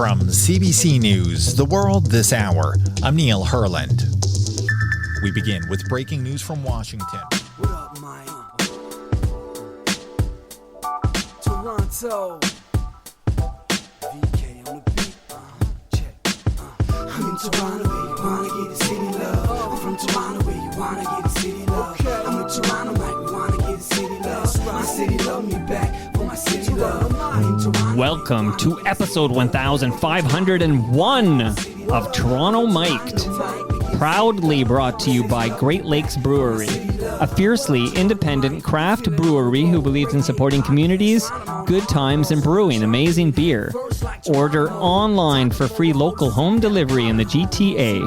From CBC News, The World This Hour, I'm Neil Herland. We begin with breaking news from Washington. What up, Mike? Toronto. VK on the beat. Check. I'm in Toronto where you wanna get a city love. I'm from Toronto where you wanna get a city love. I'm in Toronto like we wanna get a city love. My city love me back for my city love. I'm in Toronto. Welcome to episode 1501 of Toronto Mic'd. Proudly brought to you by Great Lakes Brewery, a fiercely independent craft brewery who believes in supporting communities, good times, and brewing amazing beer. Order online for free local home delivery in the GTA.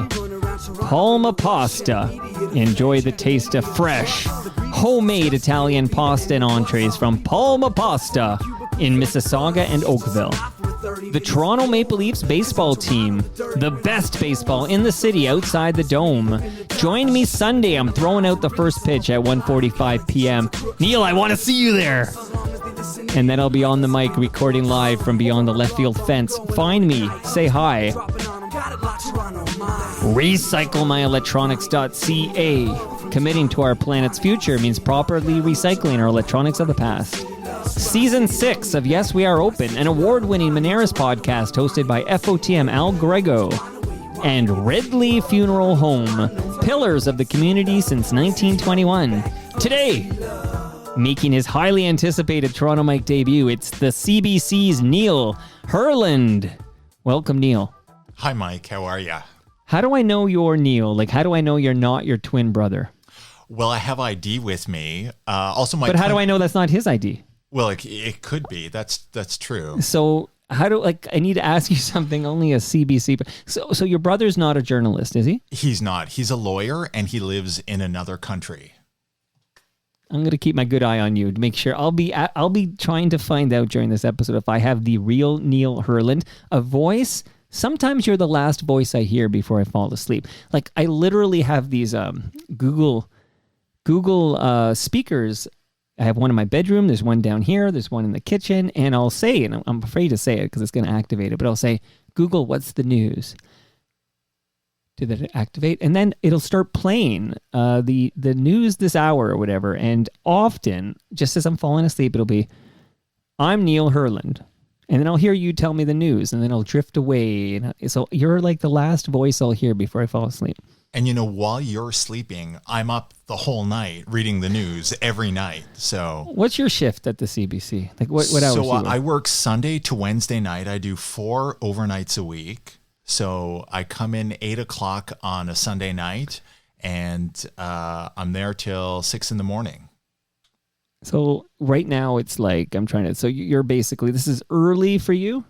Palma Pasta. Enjoy the taste of fresh, homemade Italian pasta and entrees from Palma Pasta in Mississauga and Oakville. The Toronto Maple Leafs baseball team, the best baseball in the city outside the Dome. Join me Sunday. I'm throwing out the first pitch at 1:45 p.m. Neil, I want to see you there. And then I'll be on the mic recording live from beyond the left field fence. Find me. Say hi. RecycleMyElectronics.ca. Committing to our planet's future means properly recycling our electronics of the past. Season 6 of Yes, We Are Open, an award-winning Monaris podcast hosted by FOTM Al Grego. And Ridley Funeral Home, pillars of the community since 1921. Today, making his highly anticipated Toronto Mic debut, it's the CBC's Neil Herland. Welcome, Neil. Hi, Mike. How are ya? How do I know you're Neil? Like, how do I know you're not your twin brother? Well, I have ID with me. But how do I know that's not his ID? Well, it could be. That's true. So I need to ask you something only a CBC. So your brother's not a journalist, is he? He's not. He's a lawyer and he lives in another country. I'm going to keep my good eye on you to make sure. I'll be trying to find out during this episode if I have the real Neil Herland, a voice. Sometimes you're the last voice I hear before I fall asleep. Like I literally have these Google speakers. I have one in my bedroom, there's one down here, there's one in the kitchen, and I'll say, and I'm afraid to say it because it's going to activate it, but I'll say, Google, what's the news? Did it activate? And then it'll start playing the news this hour or whatever, and often, just as I'm falling asleep, it'll be, I'm Neil Herland, and then I'll hear you tell me the news, and then I'll drift away, and so you're like the last voice I'll hear before I fall asleep. And while you're sleeping, I'm up the whole night reading the news every night. So what's your shift at the CBC? Like what hours? So I work Sunday to Wednesday night. I do 4 overnights a week. So I come in 8 o'clock on a Sunday night, and I'm there till 6 in the morning. So right now it's like so you're basically, this is early for you?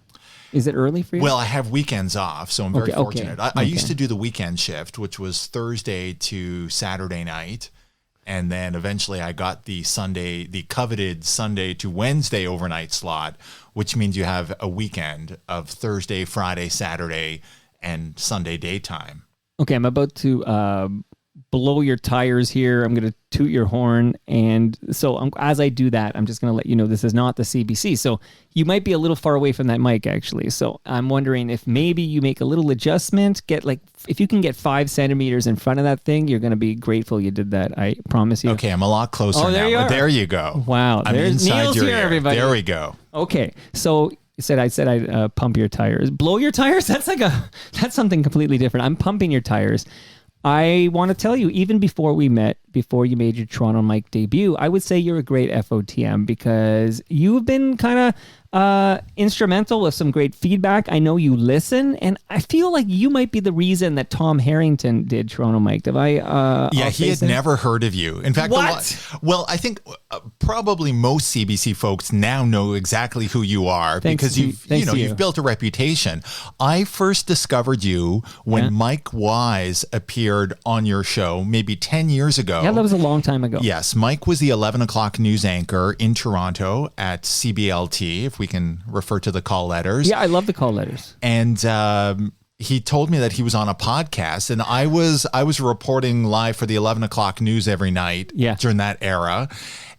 Is it early for you? Well, I have weekends off, so I'm very fortunate. I used to do the weekend shift, which was Thursday to Saturday night. And then eventually I got the coveted Sunday to Wednesday overnight slot, which means you have a weekend of Thursday, Friday, Saturday, and Sunday daytime. Okay, I'm about to blow your tires here. I'm going to toot your horn. And so as I do that, I'm just going to let you know this is not the CBC. So you might be a little far away from that mic, actually. So I'm wondering if maybe you make a little adjustment, if you can get 5 centimeters in front of that thing, you're going to be grateful you did that. I promise you. Okay, I'm a lot closer now. There you are. There you go. Wow. I'm inside Neil's your here, ear. everybody. There we go. Okay, so I said I'd pump your tires. Blow your tires? That's something completely different. I'm pumping your tires. I want to tell you, even before we met, before you made your Toronto Mic debut, I would say you're a great FOTM because you've been kind of instrumental with some great feedback. I know you listen, and I feel like you might be the reason that Tom Harrington did Toronto Mic. Have I? Yeah, he had never heard of you. In fact, what? I think probably most CBC folks now know exactly who you are because you've built a reputation. I first discovered you when Mike Wise appeared on your show maybe 10 years ago. Yeah, that was a long time ago. Yes, Mike was the 11 o'clock news anchor in Toronto at CBLT, if we can refer to the call letters. Yeah, I love the call letters. And he told me that he was on a podcast, and I was reporting live for the 11 o'clock news every night during that era.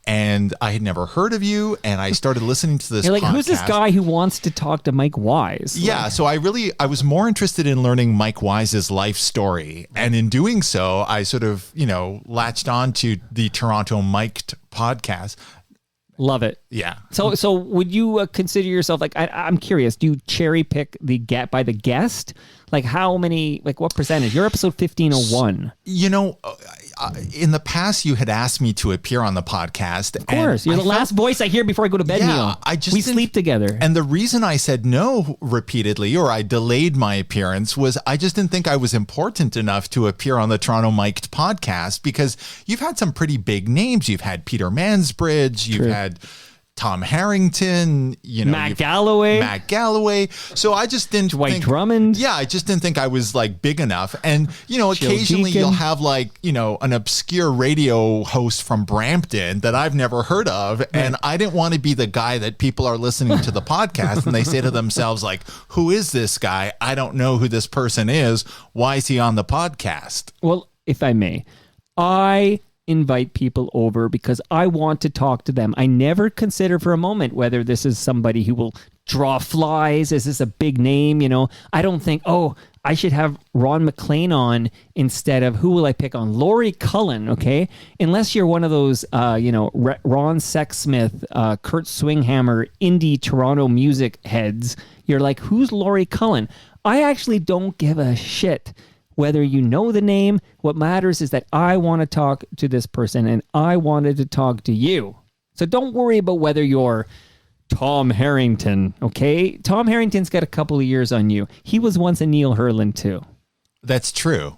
And I had never heard of you, and I started listening to this. You're like, podcast. Who's this guy who wants to talk to Mike Wise? Yeah, so I was more interested in learning Mike Wise's life story. And in doing so, I sort of, latched on to the Toronto Mic'd podcast. Love it. Yeah. So would you consider yourself, like, I'm curious, do you cherry pick by the guest? Like how many, like what percentage? You're episode 1501. In the past, you had asked me to appear on the podcast. Of course. You're the last voice I hear before I go to bed, Neil. We sleep together. And the reason I said no repeatedly, or I delayed my appearance, was I just didn't think I was important enough to appear on the Toronto Mic'd podcast, because you've had some pretty big names. You've had Peter Mansbridge. You've had Tom Harrington, Matt Galloway. So I just didn't Dwight Drummond. Yeah, I just didn't think I was like big enough. And, occasionally you'll have like, an obscure radio host from Brampton that I've never heard of. Right. And I didn't want to be the guy that people are listening to the podcast and they say to themselves, like, who is this guy? I don't know who this person is. Why is he on the podcast? Well, if I may, I invite people over because I want to talk to them. I never consider for a moment whether this is somebody who will draw flies. Is this a big name? I don't think, I should have Ron McLean on instead of who will I pick on? Laurie Cullen, okay? Unless you're one of those, Ron Sexsmith, Kurt Swinghammer, indie Toronto music heads. You're like, who's Laurie Cullen? I actually don't give a shit whether you know the name. What matters is that I want to talk to this person and I wanted to talk to you. So don't worry about whether you're Tom Harrington, okay? Tom Harrington's got a couple of years on you. He was once a Neil Herland too. That's true.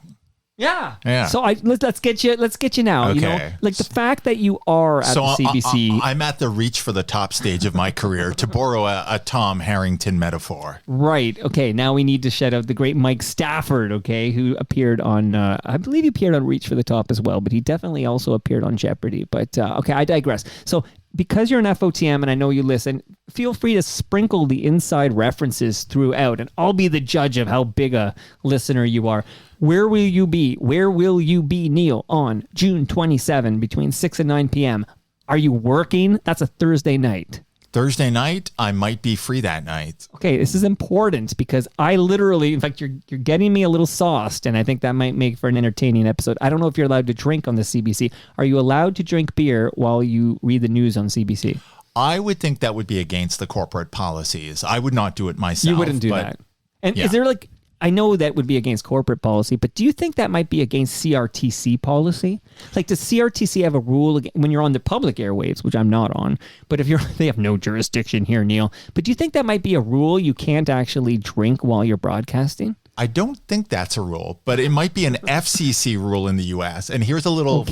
Yeah. So let's get you now. Okay. Like the fact that you are at the CBC. I'm at the reach for the top stage of my career, to borrow a Tom Harrington metaphor. Right. Okay. Now we need to shout out the great Mike Stafford. Okay, who appeared on. I believe he appeared on Reach for the Top as well, but he definitely also appeared on Jeopardy. But okay, I digress. So because you're an FOTM and I know you listen, feel free to sprinkle the inside references throughout, and I'll be the judge of how big a listener you are. Where will you be? Where will you be, Neil, on June 27 between 6 and 9 p.m.? Are you working? That's a Thursday night. Thursday night, I might be free that night. Okay, this is important because I literally, in fact, you're getting me a little sauced, and I think that might make for an entertaining episode. I don't know if you're allowed to drink on the CBC. Are you allowed to drink beer while you read the news on CBC? I would think that would be against the corporate policies. I would not do it myself. You wouldn't do that. And is there like, I know that would be against corporate policy, but do you think that might be against CRTC policy? Like, does CRTC have a rule when you're on the public airwaves, which I'm not on, but if they have no jurisdiction here, Neil, but do you think that might be a rule? You can't actually drink while you're broadcasting? I don't think that's a rule, but it might be an FCC rule in the US. And here's a little,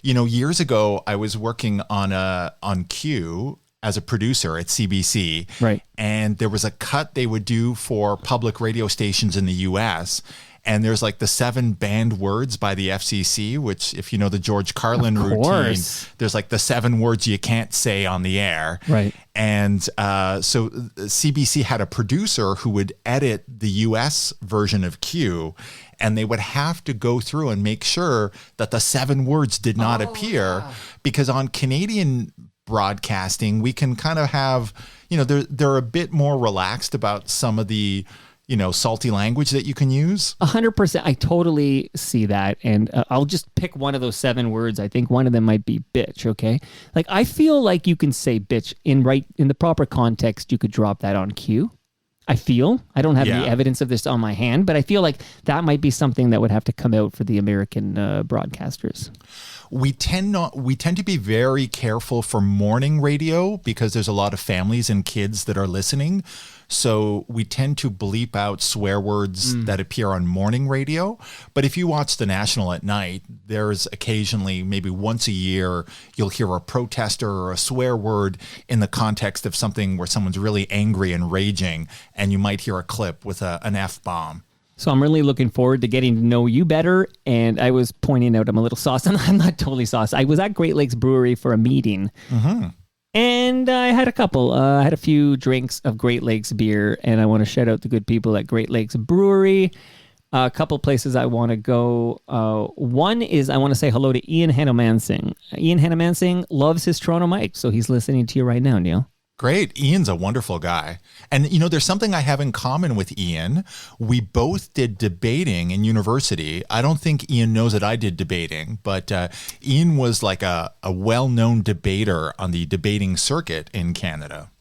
years ago, I was working on Q as a producer at CBC. Right. And there was a cut they would do for public radio stations in the US. And there's like the 7 banned words by the FCC, which if you know the George Carlin routine, there's like the 7 words you can't say on the air. Right. And so CBC had a producer who would edit the US version of Q, and they would have to go through and make sure that the 7 words did not appear, because on Canadian broadcasting, we can kind of have, they're a bit more relaxed about some of the, salty language that you can use. 100%. I totally see that. And I'll just pick one of those 7 words. I think one of them might be bitch. Okay. Like, I feel like you can say bitch in the proper context. You could drop that on cue. I don't have any evidence of this on my hand, but I feel like that might be something that would have to come out for the American broadcasters. We tend to be very careful for morning radio because there's a lot of families and kids that are listening. So we tend to bleep out swear words that appear on morning radio. But if you watch the National at night, there's occasionally, maybe once a year, you'll hear a protester or a swear word in the context of something where someone's really angry and raging, and you might hear a clip with an F-bomb. So I'm really looking forward to getting to know you better. And I was pointing out I'm a little sauced. I'm not totally sauced. I was at Great Lakes Brewery for a meeting. Mm-hmm. And I had a couple. I had a few drinks of Great Lakes beer, and I want to shout out the good people at Great Lakes Brewery. A couple places I want to go. One is I want to say hello to Ian Hannamansing. Ian Hannamansing loves his Toronto mic, so he's listening to you right now, Neil. Great. Ian's a wonderful guy. And, you know, there's something I have in common with Ian. We both did debating in university. I don't think Ian knows that I did debating, but Ian was like a well-known debater on the debating circuit in Canada.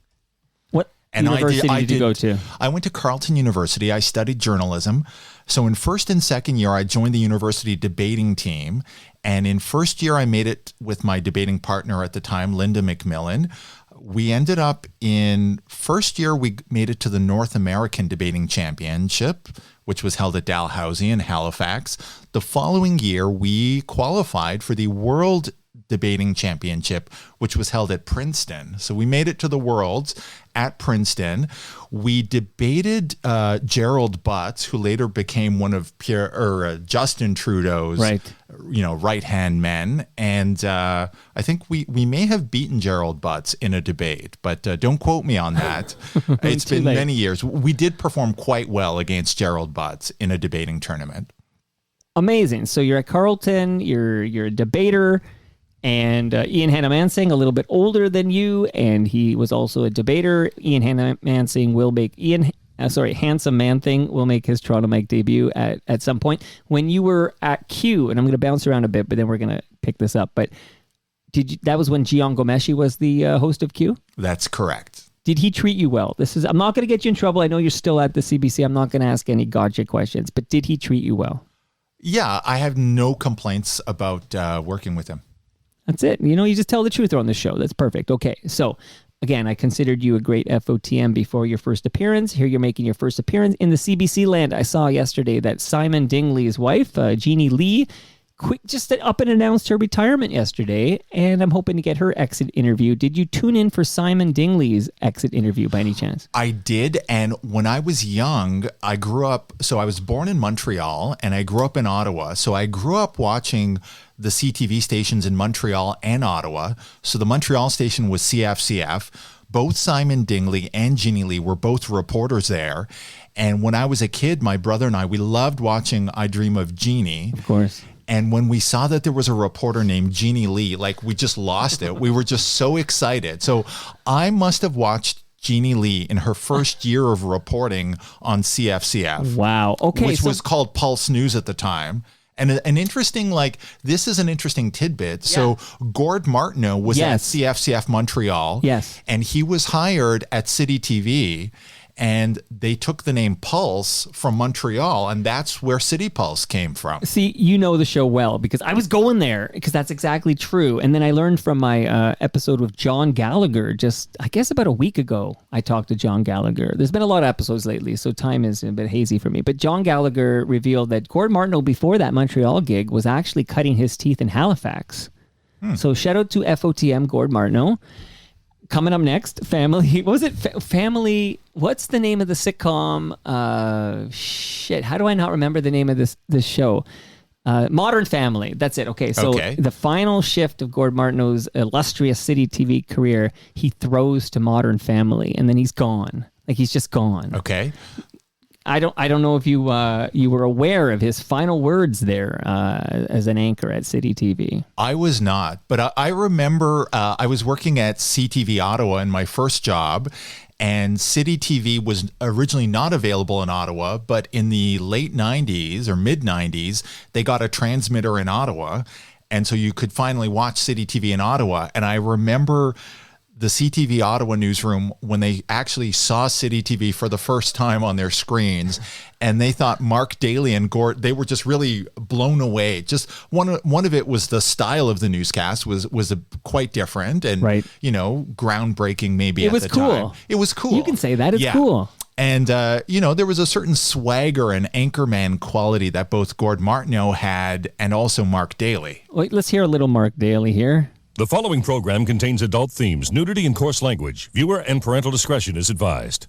What university did you go to? I went to Carleton University. I studied journalism. So in first and second year, I joined the university debating team. And in first year, I made it with my debating partner at the time, Linda McMillan. We ended up in first year, we made it to the North American Debating Championship, which was held at Dalhousie in Halifax. The following year, we qualified for the World Debating Championship, which was held at Princeton. So we made it to the Worlds at Princeton. We debated Gerald Butts, who later became one of Justin Trudeau's right-hand men. And I think we may have beaten Gerald Butts in a debate, but don't quote me on that. It's been many years. We did perform quite well against Gerald Butts in a debating tournament. Amazing. So you're at Carleton, you're a debater. And Ian Hannamansing, a little bit older than you, and he was also a debater. Ian Hannamansing will make Handsome Man Thing will make his Toronto Mic debut at some point. When you were at Q, and I'm going to bounce around a bit, but then we're going to pick this up. But that was when Gian Gomeshi was the host of Q? That's correct. Did he treat you well? I'm not going to get you in trouble. I know you're still at the CBC. I'm not going to ask any gotcha questions, but did he treat you well? Yeah, I have no complaints about working with him. That's it. You know, you just tell the truth on the show. That's perfect. Okay. So, again, I considered you a great FOTM before your first appearance. Here you're making your first appearance in the CBC land. I saw yesterday that Simon Dingley's wife, Jeannie Lee, just up and announced her retirement yesterday, and I'm hoping to get her exit interview. Did you tune in for Simon Dingley's exit interview by any chance? I did, and when I was young, I was born in Montreal, and I grew up in Ottawa, so I grew up watching the CTV stations in Montreal and Ottawa. So the Montreal station was CFCF. Both Simon Dingley and Jeannie Lee were both reporters there. And when I was a kid, my brother and I, we loved watching I Dream of Jeannie. Of course. And when we saw that there was a reporter named Jeannie Lee, like we just lost it. We were just so excited. So I must have watched Jeannie Lee in her first year of reporting on CFCF. Wow. Okay. Which was called Pulse News at the time. And an interesting, this is an interesting tidbit. Yeah. So Gord Martineau was at CFCF Montreal. Yes. And he was hired at City TV. And they took the name Pulse from Montreal, and that's where City Pulse came from. See, you know the show well, because I was going there, because that's exactly true. And then I learned from my episode with John Gallagher, I guess about a week ago, I talked to John Gallagher. There's been a lot of episodes lately, so time is a bit hazy for me. But John Gallagher revealed that Gord Martineau, before that Montreal gig, was actually cutting his teeth in Halifax. So shout out to FOTM Gord Martineau. Coming up next, Family. What was it? Family. What's the name of the sitcom? How do I not remember the name of this show? Modern Family. That's it. Okay. So the final shift of Gord Martineau's illustrious City TV career, he throws to Modern Family, and then he's gone. He's just gone. Okay. I don't know if you were aware of his final words there as an anchor at City TV. I was not, but I remember I was working at CTV Ottawa in my first job, and City TV was originally not available in Ottawa, but in the late 90s or mid 90s, they got a transmitter in Ottawa, and so you could finally watch City TV in Ottawa. And I remember the CTV Ottawa newsroom when they actually saw City TV for the first time on their screens, and they thought Mark Daly and Gord, they were just really blown away. Just one of it was the style of the newscast was quite different and groundbreaking maybe. It was cool. It was cool. You can say that. It's cool. And, there was a certain swagger and anchorman quality that both Gord Martineau had and also Mark Daly. Wait, let's hear a little Mark Daly here. The following program contains adult themes, nudity, and coarse language. Viewer and parental discretion is advised.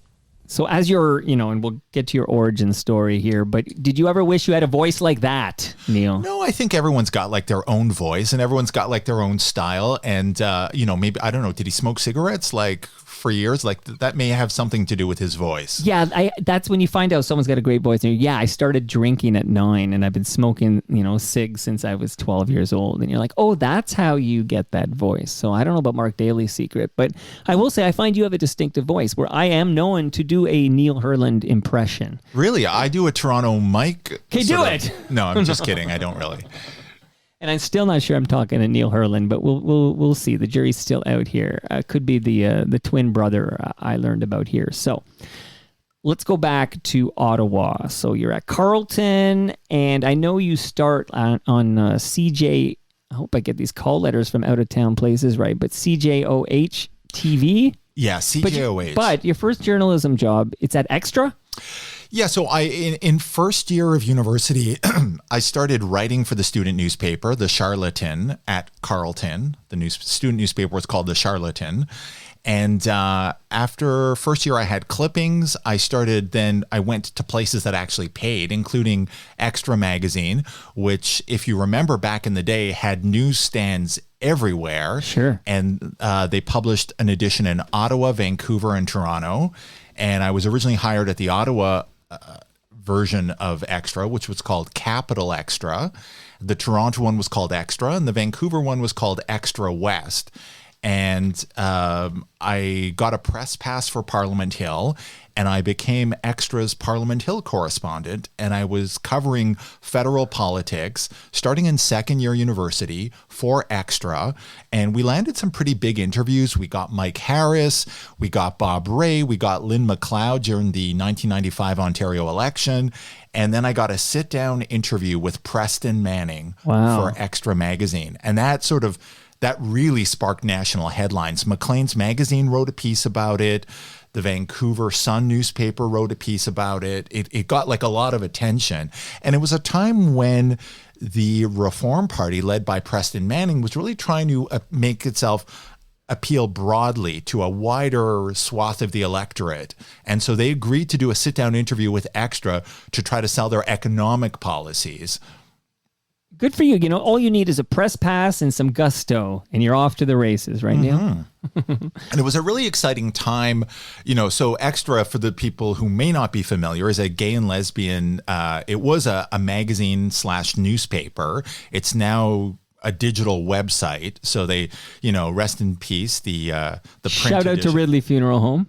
So as you're, and we'll get to your origin story here, but did you ever wish you had a voice like that, Neil? No, I think everyone's got like their own voice and everyone's got like their own style. And, maybe, I don't know, did he smoke cigarettes like for years? Like that may have something to do with his voice. Yeah, that's when you find out someone's got a great voice. And I started drinking at 9 and I've been smoking, cigs since I was 12 years old. And you're like, oh, that's how you get that voice. So I don't know about Mark Daly's secret, but I will say I find you have a distinctive voice where I am known to do a Neil Herland impression. Really? I do a Toronto Mike. Okay, do it. No, I'm just kidding. I don't really. And I'm still not sure I'm talking to Neil Herland, but we'll see. The jury's still out here. Could be the twin brother I learned about here. So let's go back to Ottawa. So you're at Carleton, and I know you start on CJ. I hope I get these call letters from out of town places right, but CJOH TV. Yeah, CJOH. But your first journalism job, it's at Extra? Yeah, so in first year of university, I started writing for the student newspaper, The Charlatan, at Carleton. The student newspaper was called The Charlatan. And after first year, I had clippings. I went to places that actually paid, including Extra magazine, which, if you remember back in the day, had newsstands everywhere. Sure. And they published an edition in Ottawa, Vancouver, and Toronto. And I was originally hired at the Ottawa version of Extra, which was called Capital Extra. The Toronto one was called Extra, and the Vancouver one was called Extra West. And I got a press pass for Parliament Hill, and I became Extra's Parliament Hill correspondent, and I was covering federal politics starting in second year university for Extra, and we landed some pretty big interviews. We got Mike Harris, we got Bob Ray, we got Lynn McLeod during the 1995 Ontario election, and then I got a sit-down interview with Preston Manning for Extra magazine, and that really sparked national headlines. Maclean's Magazine wrote a piece about it. The Vancouver Sun newspaper wrote a piece about it. It got like a lot of attention. And it was a time when the Reform Party, led by Preston Manning, was really trying to make itself appeal broadly to a wider swath of the electorate. And so they agreed to do a sit-down interview with Extra to try to sell their economic policies. Good for you. All you need is a press pass and some gusto, and you're off to the races, right, Neil? And it was a really exciting time. So Extra, for the people who may not be familiar, is a gay and lesbian. It was a magazine / newspaper. It's now a digital website. So they, rest in peace. The print Shout out edition. to Ridley Funeral Home.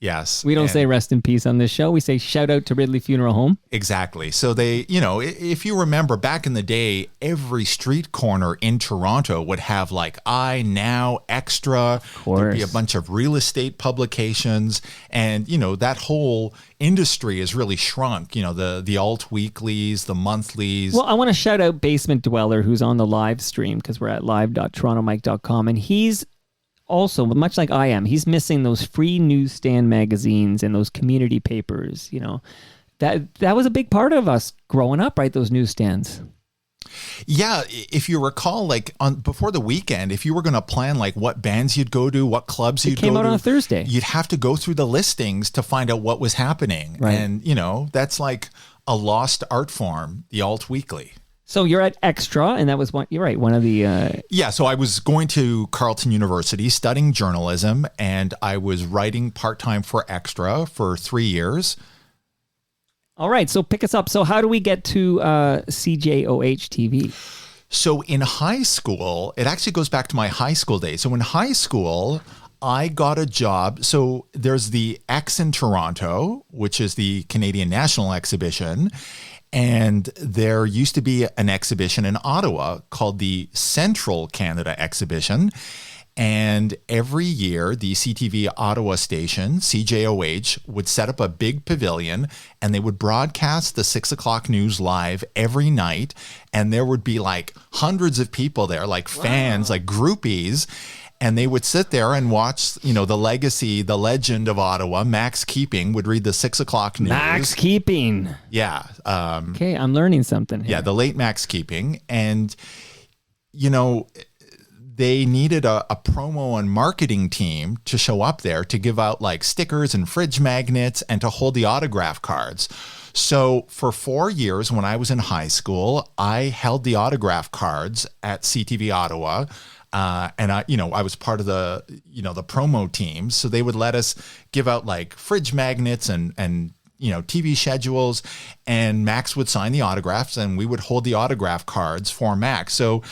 Yes. We don't say rest in peace on this show. We say shout out to Ridley Funeral Home. Exactly. So they, if you remember back in the day, every street corner in Toronto would have like I Now, Extra. There'd be a bunch of real estate publications. And, that whole industry has really shrunk. The alt weeklies, the monthlies. Well, I want to shout out Basement Dweller, who's on the live stream because we're at live.torontomike.com. And he's also, much like I am, he's missing those free newsstand magazines and those community papers. That was a big part of us growing up, right? Those newsstands. Yeah, if you recall, like before the weekend, if you were going to plan like what bands you'd go to, what clubs you'd go to, it came out on a Thursday. You'd have to go through the listings to find out what was happening, right. And that's like a lost art form, the alt weekly. So you're at Extra, and that was you're right, one of the... Yeah, so I was going to Carleton University studying journalism, and I was writing part-time for Extra for 3 years. All right, so pick us up. So how do we get to CJOH TV? So in high school, it actually goes back to my high school days. So in high school, I got a job. So there's the X in Toronto, which is the Canadian National Exhibition. And there used to be an exhibition in Ottawa called the Central Canada Exhibition. And every year, the CTV Ottawa station, CJOH, would set up a big pavilion and they would broadcast the 6 o'clock news live every night. And there would be like hundreds of people there, like fans, like groupies. And they would sit there and watch, the legacy, the legend of Ottawa, Max Keeping, would read the 6 o'clock news. Max Keeping. Yeah. Okay, I'm learning something here. Yeah, the late Max Keeping. And, they needed a promo and marketing team to show up there to give out like stickers and fridge magnets and to hold the autograph cards. So for 4 years when I was in high school, I held the autograph cards at CTV Ottawa. And I was part of the promo team. So they would let us give out like fridge magnets and TV schedules, and Max would sign the autographs and we would hold the autograph cards for Max. So,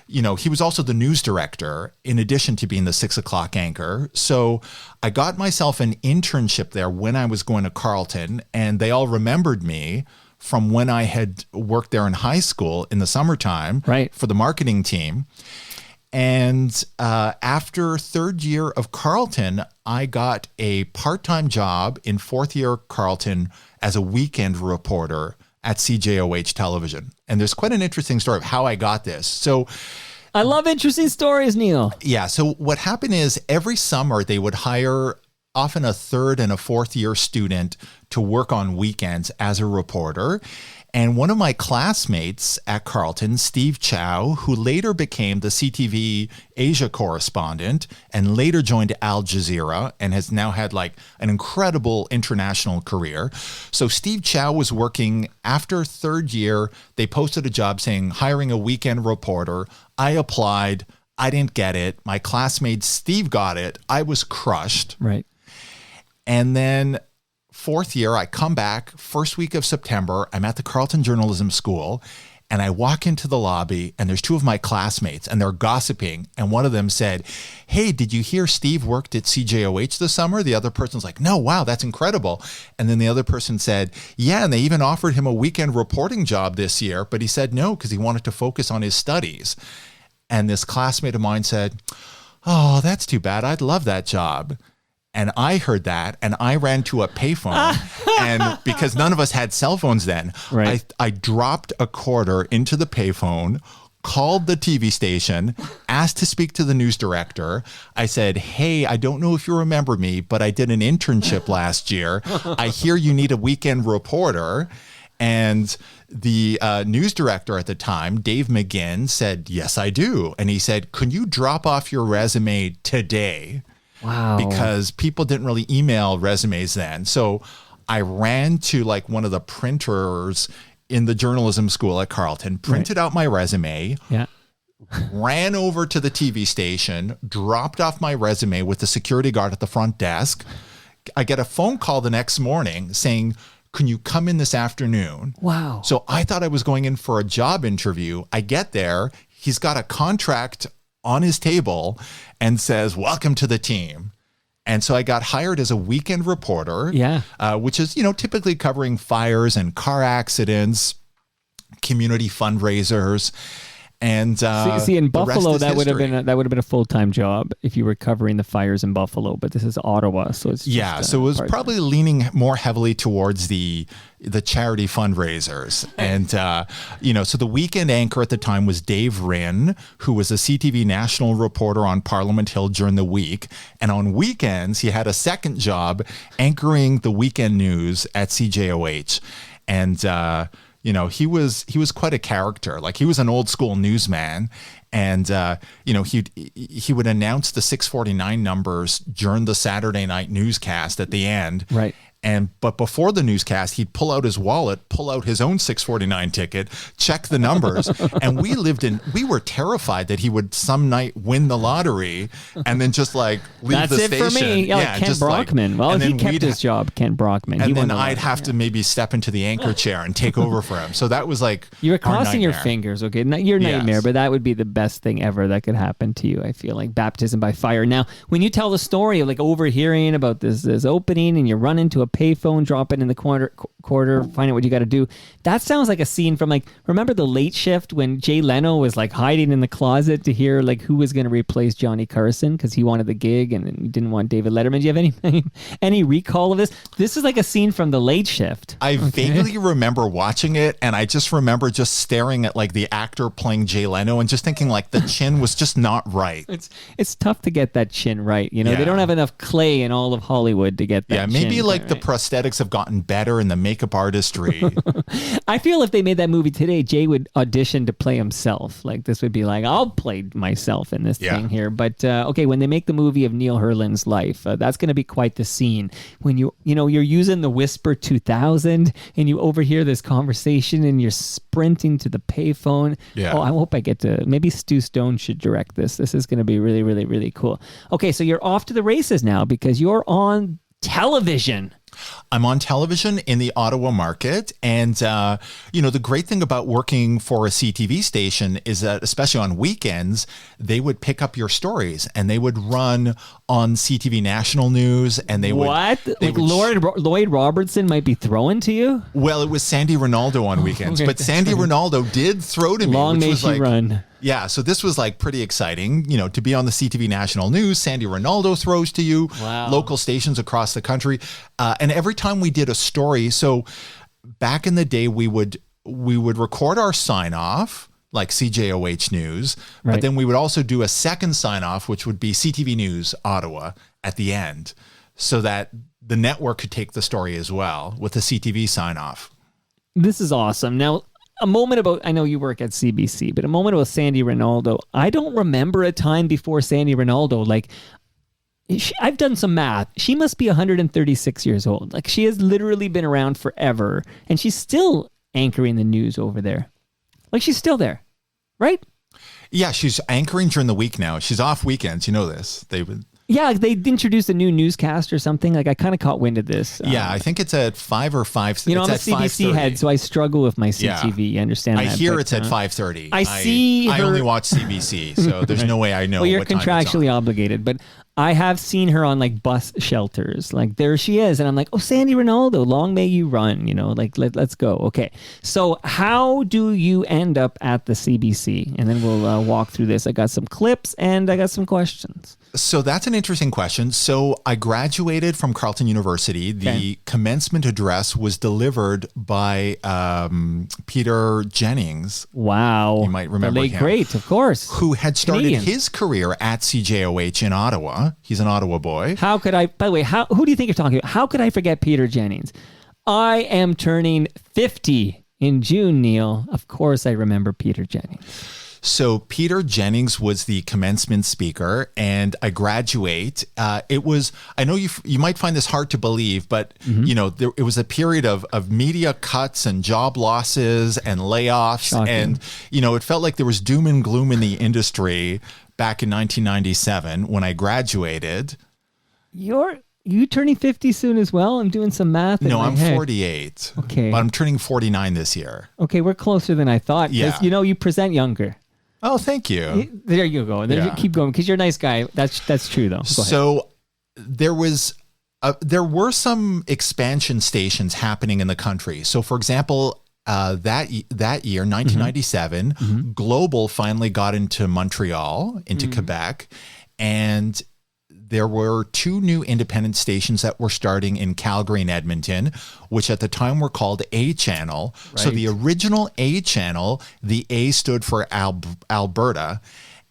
he was also the news director in addition to being the 6 o'clock anchor. So I got myself an internship there when I was going to Carleton, and they all remembered me from when I had worked there in high school in the summertime for the marketing team. And after third year of Carleton, I got a part-time job in fourth year Carleton as a weekend reporter at CJOH television. And there's quite an interesting story of how I got this. So I love interesting stories, Neil. Yeah. So what happened is every summer they would hire often a third and a fourth year student to work on weekends as a reporter. And one of my classmates at Carleton, Steve Chow, who later became the CTV Asia correspondent and later joined Al Jazeera and has now had like an incredible international career. So Steve Chow was working after third year. They posted a job saying hiring a weekend reporter. I applied. I didn't get it. My classmate Steve got it. I was crushed. Right. And then fourth year, I come back, first week of September, I'm at the Carleton Journalism School, and I walk into the lobby, and there's two of my classmates, and they're gossiping, and one of them said, "Hey, did you hear Steve worked at CJOH this summer?" The other person's like, "No, wow, that's incredible." And then the other person said, "Yeah, and they even offered him a weekend reporting job this year, but he said no because he wanted to focus on his studies." And this classmate of mine said, "Oh, that's too bad. I'd love that job." And I heard that, and I ran to a payphone, and because none of us had cell phones then, I dropped a quarter into the payphone, called the TV station, asked to speak to the news director. I said, "Hey, I don't know if you remember me, but I did an internship last year. I hear you need a weekend reporter." And the news director at the time, Dave McGinn, said, "Yes, I do." And he said, "Can you drop off your resume today?" Wow. Because people didn't really email resumes then. So I ran to like one of the printers in the journalism school at Carleton, printed out my resume, ran over to the TV station, dropped off my resume with the security guard at the front desk. I get a phone call the next morning saying, "Can you come in this afternoon?" Wow. So I thought I was going in for a job interview. I get there. He's got a contract on his table and says, "Welcome to the team." And so I got hired as a weekend reporter, which is, typically covering fires and car accidents, community fundraisers. And see, in Buffalo, that would have been a full-time job if you were covering the fires in Buffalo. But this is Ottawa, so it's just, so it was probably leaning more heavily towards the charity fundraisers. And so the weekend anchor at the time was Dave Rinn, who was a CTV national reporter on Parliament Hill during the week, and on weekends he had a second job anchoring the weekend news at CJOH, and he was quite a character. Like, he was an old school newsman, and he would announce the 649 numbers during the Saturday night newscast at the end. Right. But before the newscast, he'd pull out his wallet, pull out his own 649 ticket, check the numbers. And we were terrified that he would some night win the lottery and then just like leave That's the it station. for me. Yeah, like Kent Brockman. Well, he kept his job, Kent Brockman. And then I'd have to maybe step into the anchor chair and take over for him. So that was like you were crossing your fingers, okay? Not your nightmare, but that would be the best thing ever that could happen to you. I feel like baptism by fire. Now, when you tell the story of like overhearing about this opening and you run into a payphone, drop it in the quarter, find out what you got to do. That sounds like a scene from like, remember The Late Shift when Jay Leno was like hiding in the closet to hear like who was going to replace Johnny Carson because he wanted the gig and he didn't want David Letterman. Do you have any recall of this? This is like a scene from The Late Shift. I vaguely remember watching it, and I just remember just staring at like the actor playing Jay Leno and just thinking like the chin was just not right. It's tough to get that chin right. They don't have enough clay in all of Hollywood to get that chin maybe like right. the prosthetics have gotten better and the makeup artistry. I feel if they made that movie today, Jay would audition to play himself. Like this would be like, I'll play myself in this thing here. But okay, when they make the movie of Neil Herland's life, that's going to be quite the scene. When you're using the Whisper 2000 and you overhear this conversation and you're sprinting to the payphone. Yeah. Oh, I hope I get to. Maybe Stu Stone should direct this. This is going to be really, really, really cool. Okay, so you're off to the races now because you're on television. I'm on television in the Ottawa market. And, the great thing about working for a CTV station is that, especially on weekends, they would pick up your stories and they would run on CTV National News. And they What? Lloyd Robertson might be throwing to you? Well, it was Sandy Ronaldo on weekends, but Sandy Ronaldo did throw to me. Long may she run. Yeah, so this was like pretty exciting, to be on the CTV National News. Sandy Ronaldo throws to you, local stations across the country. And every time we did a story, so back in the day, we would record our sign off, like CJOH News, but then we would also do a second sign off, which would be CTV News Ottawa at the end, so that the network could take the story as well with the CTV sign off. This is awesome. Now, I know you work at CBC, but a moment about Sandy Ronaldo. I don't remember a time before Sandy Ronaldo. Like, I've done some math. She must be 136 years old. Like, she has literally been around forever, and she's still anchoring the news over there. Like, she's still there, right? Yeah, she's anchoring during the week now. She's off weekends. You know this. Yeah, they introduced a new newscast or something. Like, I kind of caught wind of this. Yeah, I think it's at 5 or 5. I'm a CBC head, so I struggle with my CTV. You understand that? I hear it's at 5:30. I only watch CBC, so there's no way I know. Well, you're contractually obligated, but I have seen her on like bus shelters. Like, there she is. And I'm like, oh, Sandy Ronaldo, long may you run, like let's go. Okay. So how do you end up at the CBC? And then we'll walk through this. I got some clips and I got some questions. So that's an interesting question. So I graduated from Carleton University. The commencement address was delivered by Peter Jennings. Wow. You might remember him. Great, of course. Who had started his career at CJOH in Ottawa. He's an Ottawa boy. How could I, by the way, who do you think you're talking about? How could I forget Peter Jennings? I am turning 50 in June, Neil. Of course I remember Peter Jennings. So Peter Jennings was the commencement speaker, and I graduate. It was, I know you might find this hard to believe, but it was a period of media cuts and job losses and layoffs. Shocking. And, it felt like there was doom and gloom in the industry back in 1997 when I graduated. You turning 50 soon as well? I'm doing some math. No, I'm 48. Okay. But I'm turning 49 this year. Okay, we're closer than I thought. Yeah. You present younger. Oh, thank you. There you go. Keep going, because you're a nice guy. That's true, though. So there were some expansion stations happening in the country. So, for example, that year, 1997, Global finally got into Montreal, into Quebec, and there were 2 new independent stations that were starting in Calgary and Edmonton, which at the time were called A Channel. Right. So the original A Channel, the A stood for Alberta,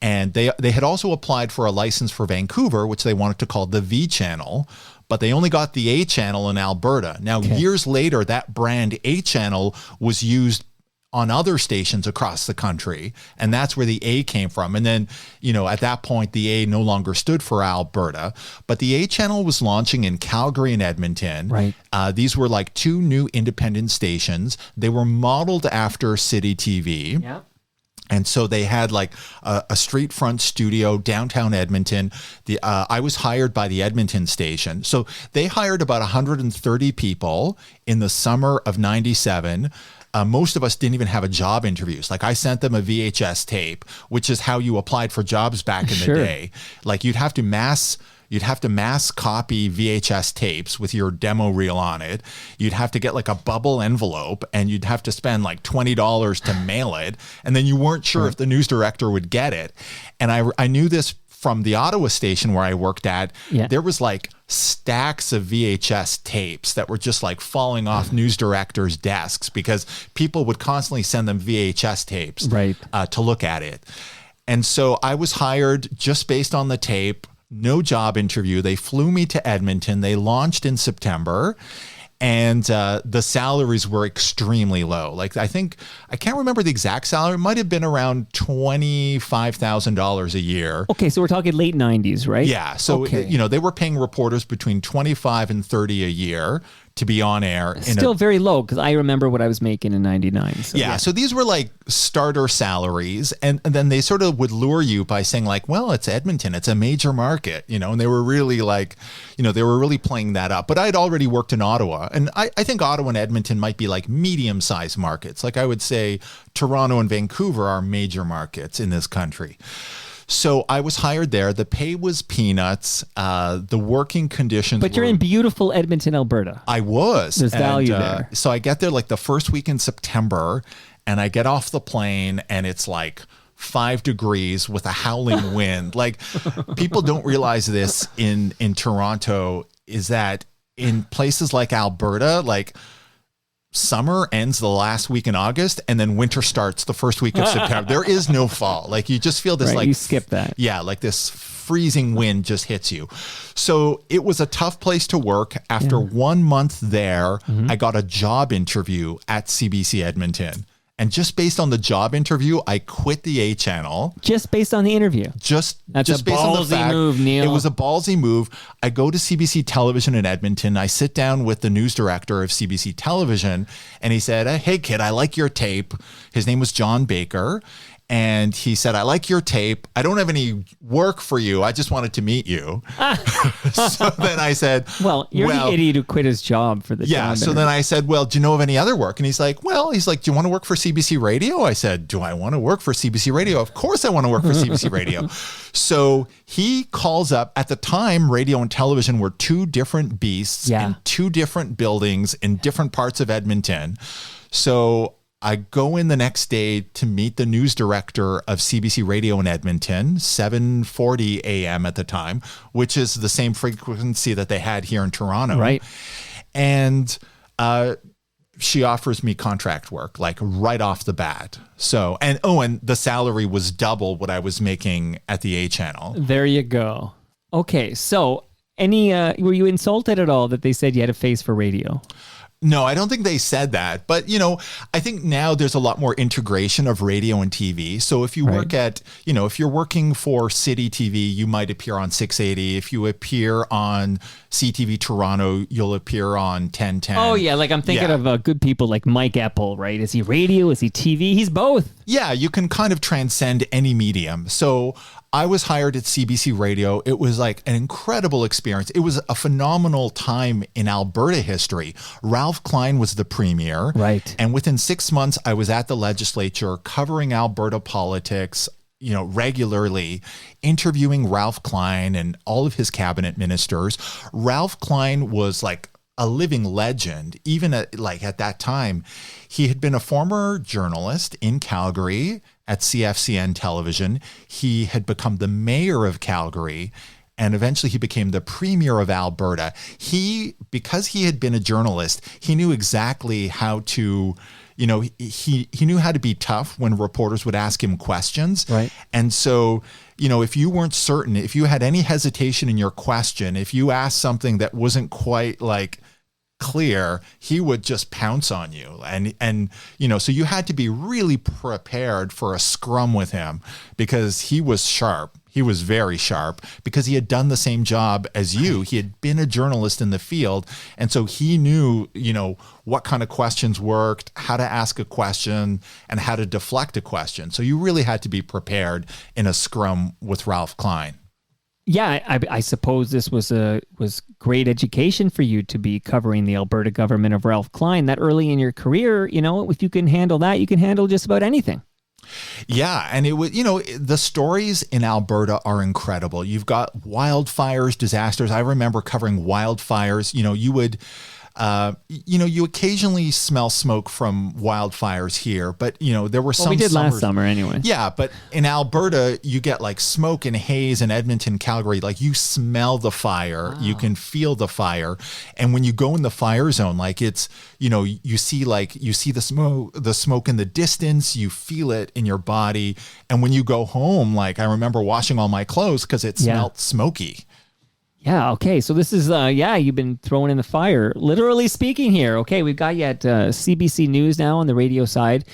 and they had also applied for a license for Vancouver, which they wanted to call the V Channel, but they only got the A Channel in Alberta. Now, years later, that brand A Channel was used on other stations across the country, and that's where the A came from. And then, at that point, the A no longer stood for Alberta, but the A Channel was launching in Calgary and Edmonton. Right. These were like 2 new independent stations. They were modeled after City TV. Yeah. And so they had like a street front studio downtown Edmonton. I was hired by the Edmonton station. So they hired about 130 people in the summer of 97. Most of us didn't even have a job interviews. Like, I sent them a VHS tape, which is how you applied for jobs back in the day. Like, you'd have to mass copy VHS tapes with your demo reel on it. You'd have to get like a bubble envelope, and you'd have to spend like $20 to mail it. And then you weren't sure if the news director would get it. And I knew this from the Ottawa station where I worked at. Yeah. There was like stacks of VHS tapes that were just like falling off news directors' desks because people would constantly send them VHS tapes to look at it. And so I was hired just based on the tape. No job interview. They flew me to Edmonton. They launched in September. And the salaries were extremely low. Like, I can't remember the exact salary. It might have been around $25,000 a year. Okay, so we're talking late 90s, right? Yeah. So, they were paying reporters between 25 and 30 a year to be on air. Still very low, because I remember what I was making in 99. So yeah, so these were like starter salaries, and then they sort of would lure you by saying like, well, it's Edmonton, it's a major market, and they were really like, they were really playing that up. But I'd already worked in Ottawa, and I think Ottawa and Edmonton might be like medium-sized markets. Like I would say Toronto and Vancouver are major markets in this country. So I was hired there. The pay was peanuts. The working conditions But you're in beautiful Edmonton, Alberta. I was. There's value there. So I get there like the first week in September, and I get off the plane, and it's like 5 degrees with a howling wind. Like, people don't realize this in Toronto, is that in places like Alberta, like, summer ends the last week in August, and then winter starts the first week of September. There is no fall. Like, you just feel this like you skip that. Yeah, like this freezing wind just hits you. So it was a tough place to work. After 1 month there, I got a job interview at CBC Edmonton. And just based on the job interview, I quit the A channel. Just based on the interview? That's a based on the ballsy fact, move, Neil. It was a ballsy move. I go to CBC Television in Edmonton. I sit down with the news director of CBC Television, and he said, hey, kid, I like your tape. His name was John Baker. And he said, I like your tape. I don't have any work for you. I just wanted to meet you. So then I said, well, you're the idiot who quit his job for the job. Yeah. So then I said, well, do you know of any other work? And he's like, do you want to work for CBC Radio? I said, do I want to work for CBC Radio? Of course I want to work for CBC Radio. So he calls up. At the time, radio and television were two different beasts in two different buildings in different parts of Edmonton. So I go in the next day to meet the news director of CBC Radio in Edmonton, 7:40 a.m. at the time, which is the same frequency that they had here in Toronto. Right. And she offers me contract work, like right off the bat. So, and the salary was double what I was making at the A channel. There you go. Okay. So were you insulted at all that they said you had a face for radio? No, I don't think they said that. But, I think now there's a lot more integration of radio and TV. So if you work at, if you're working for City TV, you might appear on 680. If you appear on CTV Toronto, you'll appear on 1010. Oh, yeah. Like I'm thinking of good people like Mike Epple, right? Is he radio? Is he TV? He's both. Yeah, you can kind of transcend any medium. So I was hired at CBC Radio. It was like an incredible experience. It was a phenomenal time in Alberta history. Ralph Klein was the premier. Right. And within 6 months, I was at the legislature covering Alberta politics, regularly, interviewing Ralph Klein and all of his cabinet ministers. Ralph Klein was like a living legend, even at that time. He had been a former journalist in Calgary at CFCN television. He had become the mayor of Calgary, and eventually he became the premier of Alberta. Because he had been a journalist, he knew exactly how to, he knew how to be tough when reporters would ask him questions. Right. And so, if you weren't certain, if you had any hesitation in your question, if you asked something that wasn't quite like clear, he would just pounce on you. And so you had to be really prepared for a scrum with him, because he was sharp. He was very sharp, because he had done the same job as you. He had been a journalist in the field. And so he knew, what kind of questions worked, how to ask a question, and how to deflect a question. So you really had to be prepared in a scrum with Ralph Klein. Yeah, I suppose this was great education for you to be covering the Alberta government of Ralph Klein that early in your career. If you can handle that, you can handle just about anything. Yeah. And it was, the stories in Alberta are incredible. You've got wildfires, disasters. I remember covering wildfires. You would, you occasionally smell smoke from wildfires here, but there were some. We did last summer anyway. Yeah, but in Alberta, you get like smoke and haze in Edmonton, Calgary. Like you smell the fire, you can feel the fire, and when you go in the fire zone, like it's you see the smoke in the distance, you feel it in your body, and when you go home, like I remember washing all my clothes because it smelled smoky. Yeah, okay. So this is, you've been thrown in the fire, literally speaking here. Okay, we've got you at CBC News now on the radio side.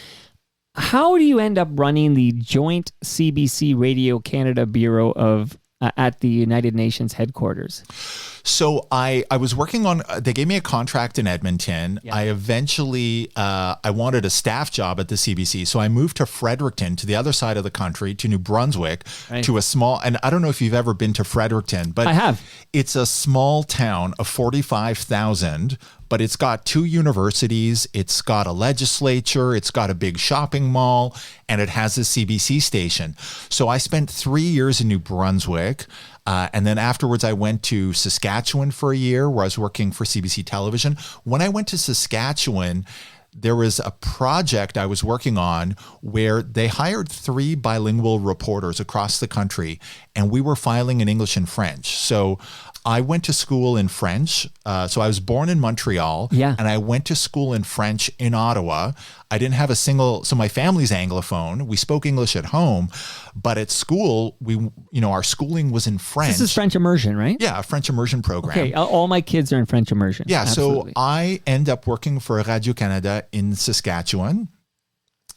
How do you end up running the joint CBC Radio-Canada Bureau of at the United Nations headquarters? So I was working on, they gave me a contract in Edmonton. Yeah. I eventually, I wanted a staff job at the CBC. So I moved to Fredericton, to the other side of the country, to New Brunswick, to a small, and I don't know if you've ever been to Fredericton, but I have. It's a small town of 45,000, but it's got 2 universities, it's got a legislature, it's got a big shopping mall, and it has a CBC station. So I spent 3 years in New Brunswick. And then afterwards, I went to Saskatchewan for a year where I was working for CBC Television. When I went to Saskatchewan, there was a project I was working on where they hired 3 bilingual reporters across the country, and we were filing in English and French. So I went to school in French. So I was born in Montreal, and I went to school in French in Ottawa. I didn't have so my family's Anglophone. We spoke English at home, but at school, our schooling was in French. This is French immersion, right? Yeah, a French immersion program. Okay, all my kids are in French immersion. Yeah, absolutely. So I end up working for Radio-Canada in Saskatchewan,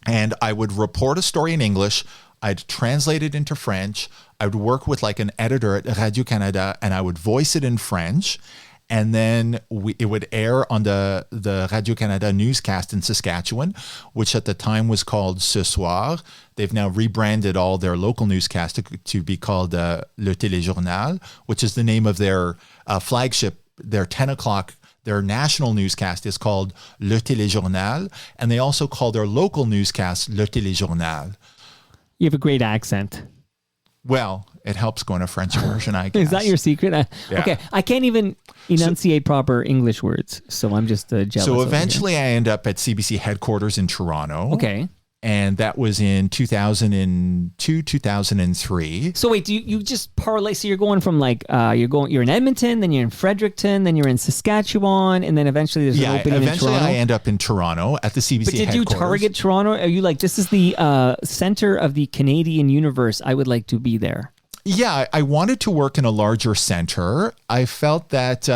and I would report a story in English. I'd translate it into French. I would work with like an editor at Radio-Canada, and I would voice it in French. And then it would air on the Radio-Canada newscast in Saskatchewan, which at the time was called Ce Soir. They've now rebranded all their local newscasts to be called Le Téléjournal, which is the name of their flagship, their 10 o'clock. Their national newscast is called Le Téléjournal, and they also call their local newscast Le Téléjournal. You have a great accent. Well, it helps going to French immersion, I guess. Is that your secret? Yeah. Okay, I can't even enunciate proper English words, so I'm just jealous. So eventually I end up at CBC headquarters in Toronto. Okay. And that was in 2002, 2003. So wait, you just parlay? So you're going from you're in Edmonton, then you're in Fredericton, then you're in Saskatchewan, and then eventually there's an opening in Toronto. Eventually I end up in Toronto at the CBC headquarters. But did you target Toronto? Are you like, this is the center of the Canadian universe, I would like to be there? Yeah, I wanted to work in a larger center. I felt that,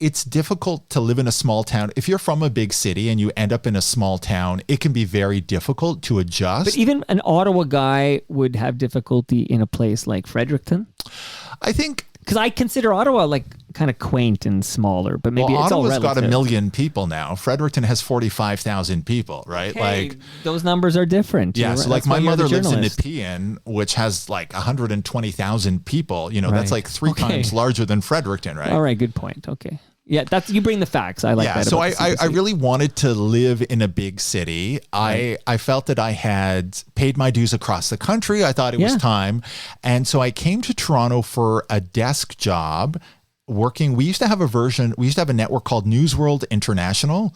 it's difficult to live in a small town. If you're from a big city and you end up in a small town, it can be very difficult to adjust. But even an Ottawa guy would have difficulty in a place like Fredericton? I think... Because I consider Ottawa like kind of quaint and smaller, but maybe it's all relative. Ottawa's got 1 million people now. Fredericton has 45,000 people, right? Okay, those numbers are different. Yeah, so like my mother lives in Nepean, which has like 120,000 people. That's like 3 times larger than Fredericton, right? All right, good point. Okay. Yeah, you bring the facts. I like that. So I really wanted to live in a big city. Right. I felt that I had paid my dues across the country. I thought it was time. And so I came to Toronto for a desk job working. We used to have a network called News World International.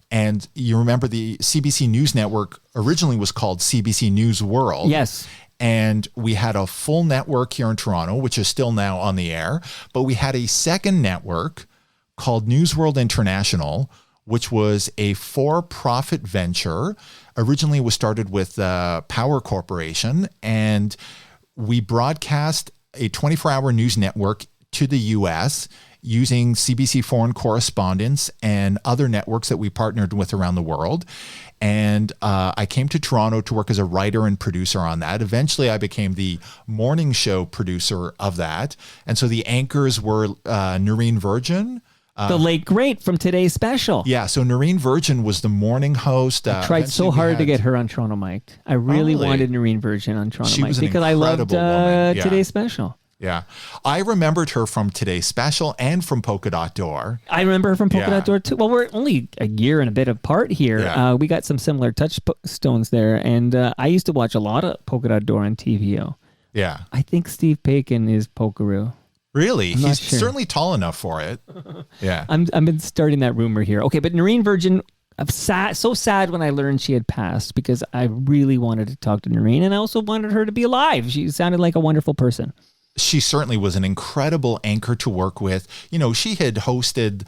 And you remember the CBC News Network originally was called CBC News World. Yes. And we had a full network here in Toronto, which is still now on the air. But we had a second network called News World International, which was a for-profit venture. Originally, it was started with Power Corporation, and we broadcast a 24-hour news network to the U.S. using CBC Foreign Correspondents and other networks that we partnered with around the world. And I came to Toronto to work as a writer and producer on that. Eventually, I became the morning show producer of that. And so the anchors were Noreen Virgin, the late great from Today's Special. Yeah, so Noreen Virgin was the morning host. I tried so hard to get her on Toronto Mic'd. I really wanted Noreen Virgin on Toronto Mic'd because I loved Today's Special. Yeah. I remembered her from Today's Special and from Polka Dot Door. I remember her from Polka Dot Door too. Well, we're only a year and a bit apart here. Yeah. We got some similar touchstones there. And I used to watch a lot of Polka Dot Door on TVO. Yeah. I think Steve Paikin is Polkaroo. Really? He's certainly tall enough for it. Yeah. I've been starting that rumor here. Okay, but Noreen Virgin, I'm so sad when I learned she had passed because I really wanted to talk to Noreen and I also wanted her to be alive. She sounded like a wonderful person. She certainly was an incredible anchor to work with. She had hosted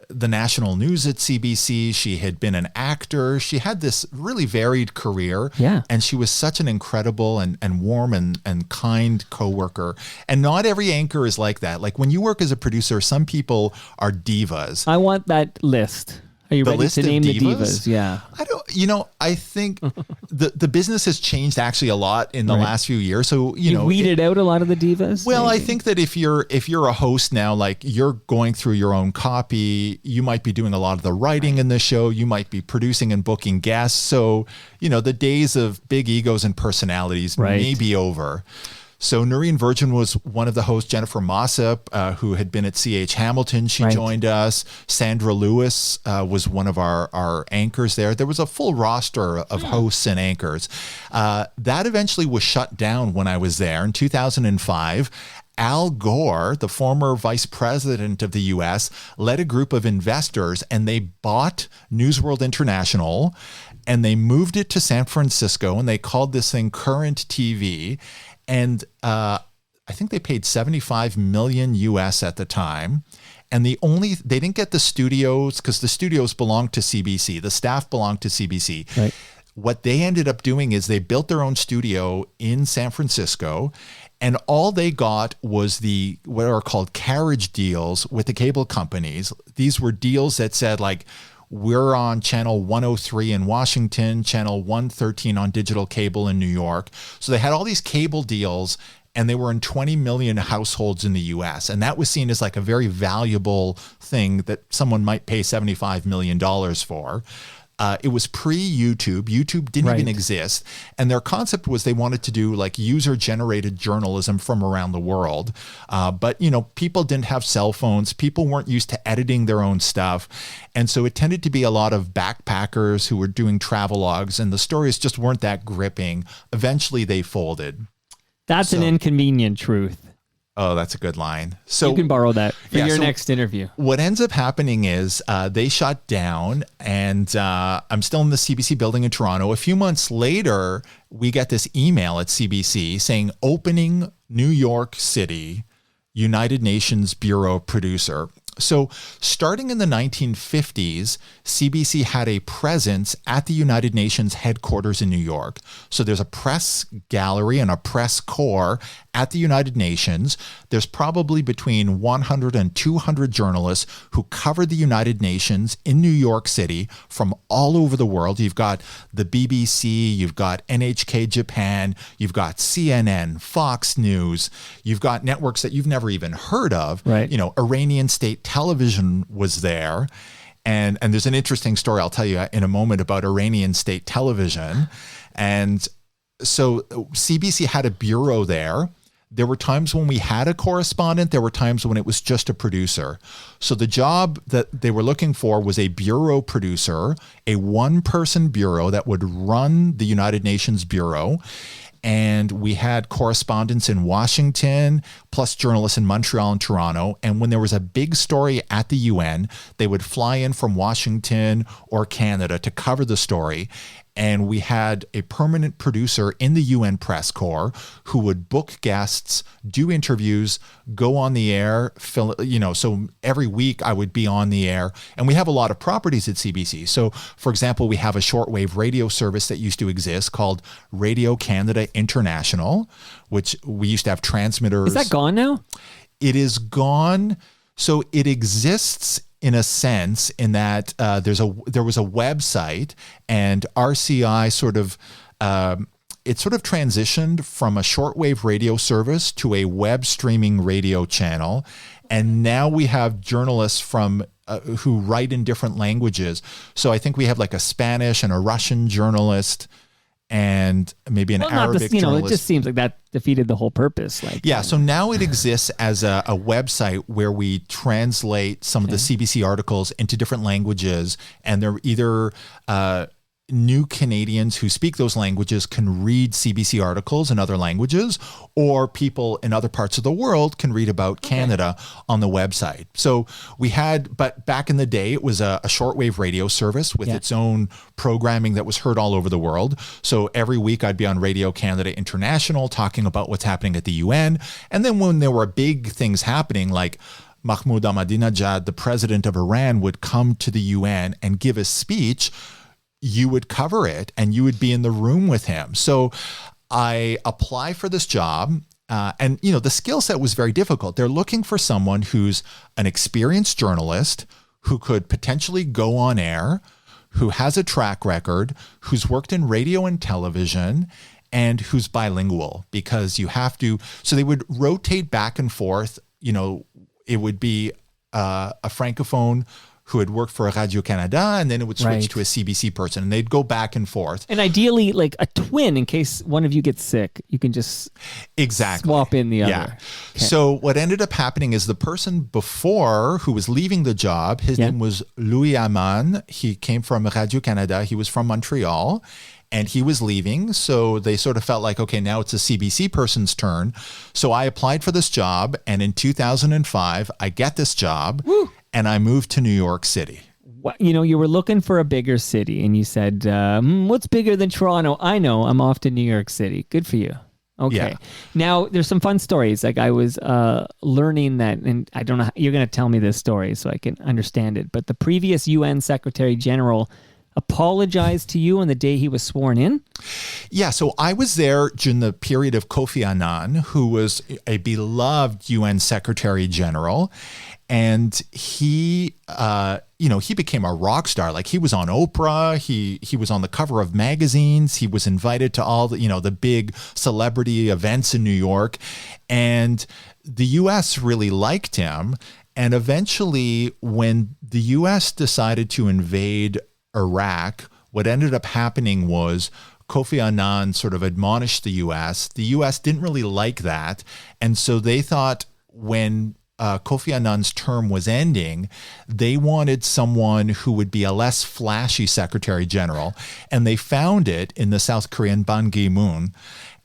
the national news at CBC. She had been an actor. She had this really varied career. Yeah. And she was such an incredible and warm and kind coworker. And not every anchor is like that. Like when you work as a producer, some people are divas. I want that list. Are you ready to name the divas? Yeah. I think the business has changed actually a lot in the last few years. So, you weeded out a lot of the divas? Well, maybe? I think that if you're a host now, like you're going through your own copy, you might be doing a lot of the writing in the show. You might be producing and booking guests. So, the days of big egos and personalities may be over. So Noreen Virgin was one of the hosts. Jennifer Mossop, who had been at CH Hamilton, she joined us. Sandra Lewis was one of our anchors there. There was a full roster of hosts and anchors. That eventually was shut down when I was there in 2005. Al Gore, the former vice president of the U.S., led a group of investors and they bought Newsworld International and they moved it to San Francisco and they called this thing Current TV. And I think they paid $75 million US at the time. And they didn't get the studios because the studios belonged to CBC. The staff belonged to CBC. Right. What they ended up doing is they built their own studio in San Francisco. And all they got was what are called carriage deals with the cable companies. These were deals that said like, we're on channel 103 in Washington, channel 113 on digital cable in New York. So they had all these cable deals and they were in 20 million households in the US. And that was seen as like a very valuable thing that someone might pay $75 million for. It was pre-YouTube. YouTube didn't even exist. And their concept was they wanted to do like user-generated journalism from around the world. But, people didn't have cell phones. People weren't used to editing their own stuff. And so it tended to be a lot of backpackers who were doing travelogues, and the stories just weren't that gripping. Eventually, they folded. That's an inconvenient truth. Oh, that's a good line. So you can borrow that for your next interview. What ends up happening is they shut down, and I'm still in the CBC building in Toronto. A few months later, we get this email at CBC saying opening New York City, United Nations Bureau producer. So starting in the 1950s, CBC had a presence at the United Nations headquarters in New York. So there's a press gallery and a press corps at the United Nations. There's probably between 100 and 200 journalists who cover the United Nations in New York City from all over the world. You've got the BBC, you've got NHK Japan, you've got CNN, Fox News, you've got networks that you've never even heard of. Right. Iranian State Television was there. And there's an interesting story I'll tell you in a moment about Iranian State Television. And so CBC had a bureau there. There were times when we had a correspondent. There were times when it was just a producer. So the job that they were looking for was a bureau producer, a one-person bureau that would run the United Nations Bureau. And we had correspondents in Washington, plus journalists in Montreal and Toronto. And when there was a big story at the UN, they would fly in from Washington or Canada to cover the story. And we had a permanent producer in the UN press corps who would book guests, do interviews, go on the air, so every week I would be on the air. And we have a lot of properties at CBC. So, for example, we have a shortwave radio service that used to exist called Radio-Canada International, which we used to have transmitters. Is that gone now? It is gone. So it exists in a sense, in that there was a website, and RCI sort of transitioned from a shortwave radio service to a web streaming radio channel, and now we have journalists from who write in different languages. So I think we have like a Spanish and a Russian journalist, and maybe an Arabic journalist. It just seems like that defeated the whole purpose. So now it exists as a website where we translate some of the CBC articles into different languages, and they're either new Canadians who speak those languages can read CBC articles in other languages, or people in other parts of the world can read about Canada on the website. So but back in the day, it was a shortwave radio service with its own programming that was heard all over the world. So every week I'd be on Radio-Canada International talking about what's happening at the UN. And then when there were big things happening, like Mahmoud Ahmadinejad, the president of Iran, would come to the UN and give a speech, you would cover it and you would be in the room with him. So I apply for this job. And, the skill set was very difficult. They're looking for someone who's an experienced journalist who could potentially go on air, who has a track record, who's worked in radio and television, and who's bilingual, because you have to. So they would rotate back and forth. It would be a francophone who had worked for Radio-Canada, and then it would switch to a CBC person, and they'd go back and forth. And ideally, like a twin, in case one of you gets sick, you can just swap in the other. Yeah. Okay. So what ended up happening is the person before who was leaving the job, his name was Louis Aman. He came from Radio-Canada. He was from Montreal, and he was leaving. So they sort of felt like, okay, now it's a CBC person's turn. So I applied for this job, and in 2005, I get this job. Woo! And I moved to New York City. You were looking for a bigger city, and you said, what's bigger than Toronto? I know, I'm off to New York City. Good for you. Okay. Yeah. Now, there's some fun stories. Like I was learning that, and I don't know, you're going to tell me this story so I can understand it, but the previous UN Secretary General apologized to you on the day he was sworn in? Yeah, so I was there during the period of Kofi Annan, who was a beloved UN Secretary General. And he, he became a rock star. Like he was on Oprah. He was on the cover of magazines. He was invited to all the big celebrity events in New York. And the U.S. really liked him. And eventually, when the U.S. decided to invade Iraq, what ended up happening was Kofi Annan sort of admonished the U.S. The U.S. didn't really like that. And so they thought when Kofi Annan's term was ending, they wanted someone who would be a less flashy Secretary General, and they found it in the South Korean Ban Ki-moon.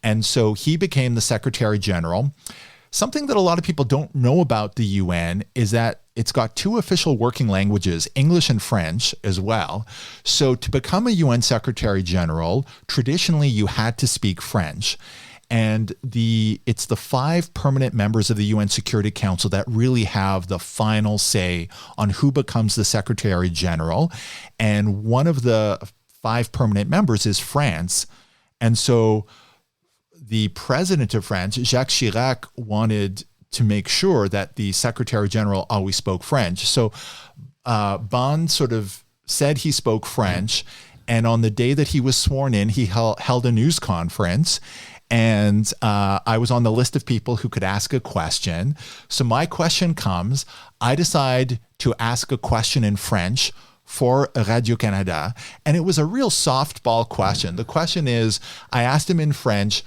And so he became the Secretary General. Something that a lot of people don't know about the UN is that it's got two official working languages, English and French as well. So to become a UN Secretary General, traditionally you had to speak French. And it's the 5 permanent members of the UN Security Council that really have the final say on who becomes the Secretary General. And one of the 5 permanent members is France. And so the president of France, Jacques Chirac, wanted to make sure that the Secretary General always spoke French. So Ban sort of said he spoke French. And on the day that he was sworn in, he held a news conference. And I was on the list of people who could ask a question. So my question comes, I decide to ask a question in French for Radio-Canada. And it was a real softball question. The question is, I asked him in French,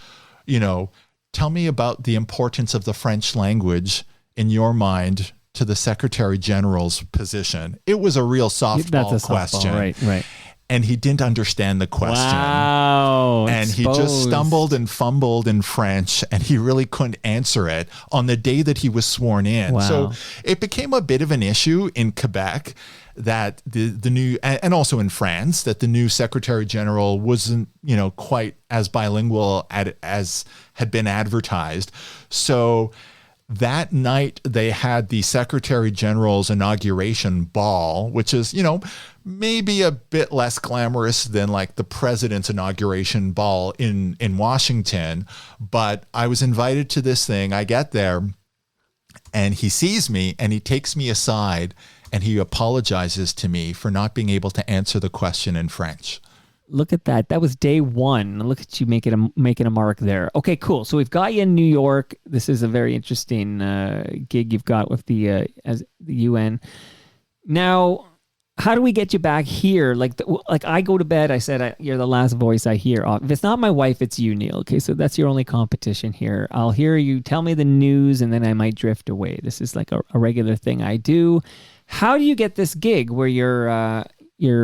tell me about the importance of the French language in your mind to the Secretary General's position. It was a real softball question. Right. And he didn't understand the question. Wow. And he just stumbled and fumbled in French, and he really couldn't answer it on the day that he was sworn in. Wow. So it became a bit of an issue in Quebec that the new, and also in France, that the new Secretary General wasn't, quite as bilingual as had been advertised. So that night they had the Secretary General's inauguration ball, which is, maybe a bit less glamorous than like the president's inauguration ball in Washington. But I was invited to this thing. I get there and he sees me and he takes me aside and he apologizes to me for not being able to answer the question in French. Look at that. That was day one. Look at you making a mark there. Okay, cool. So we've got you in New York. This is a very interesting gig you've got with the UN. Now, how do we get you back here? Like I go to bed, I said, you're the last voice I hear. If it's not my wife, it's you, Neil. Okay, so that's your only competition here. I'll hear you tell me the news and then I might drift away. This is like a regular thing I do. How do you get this gig where you're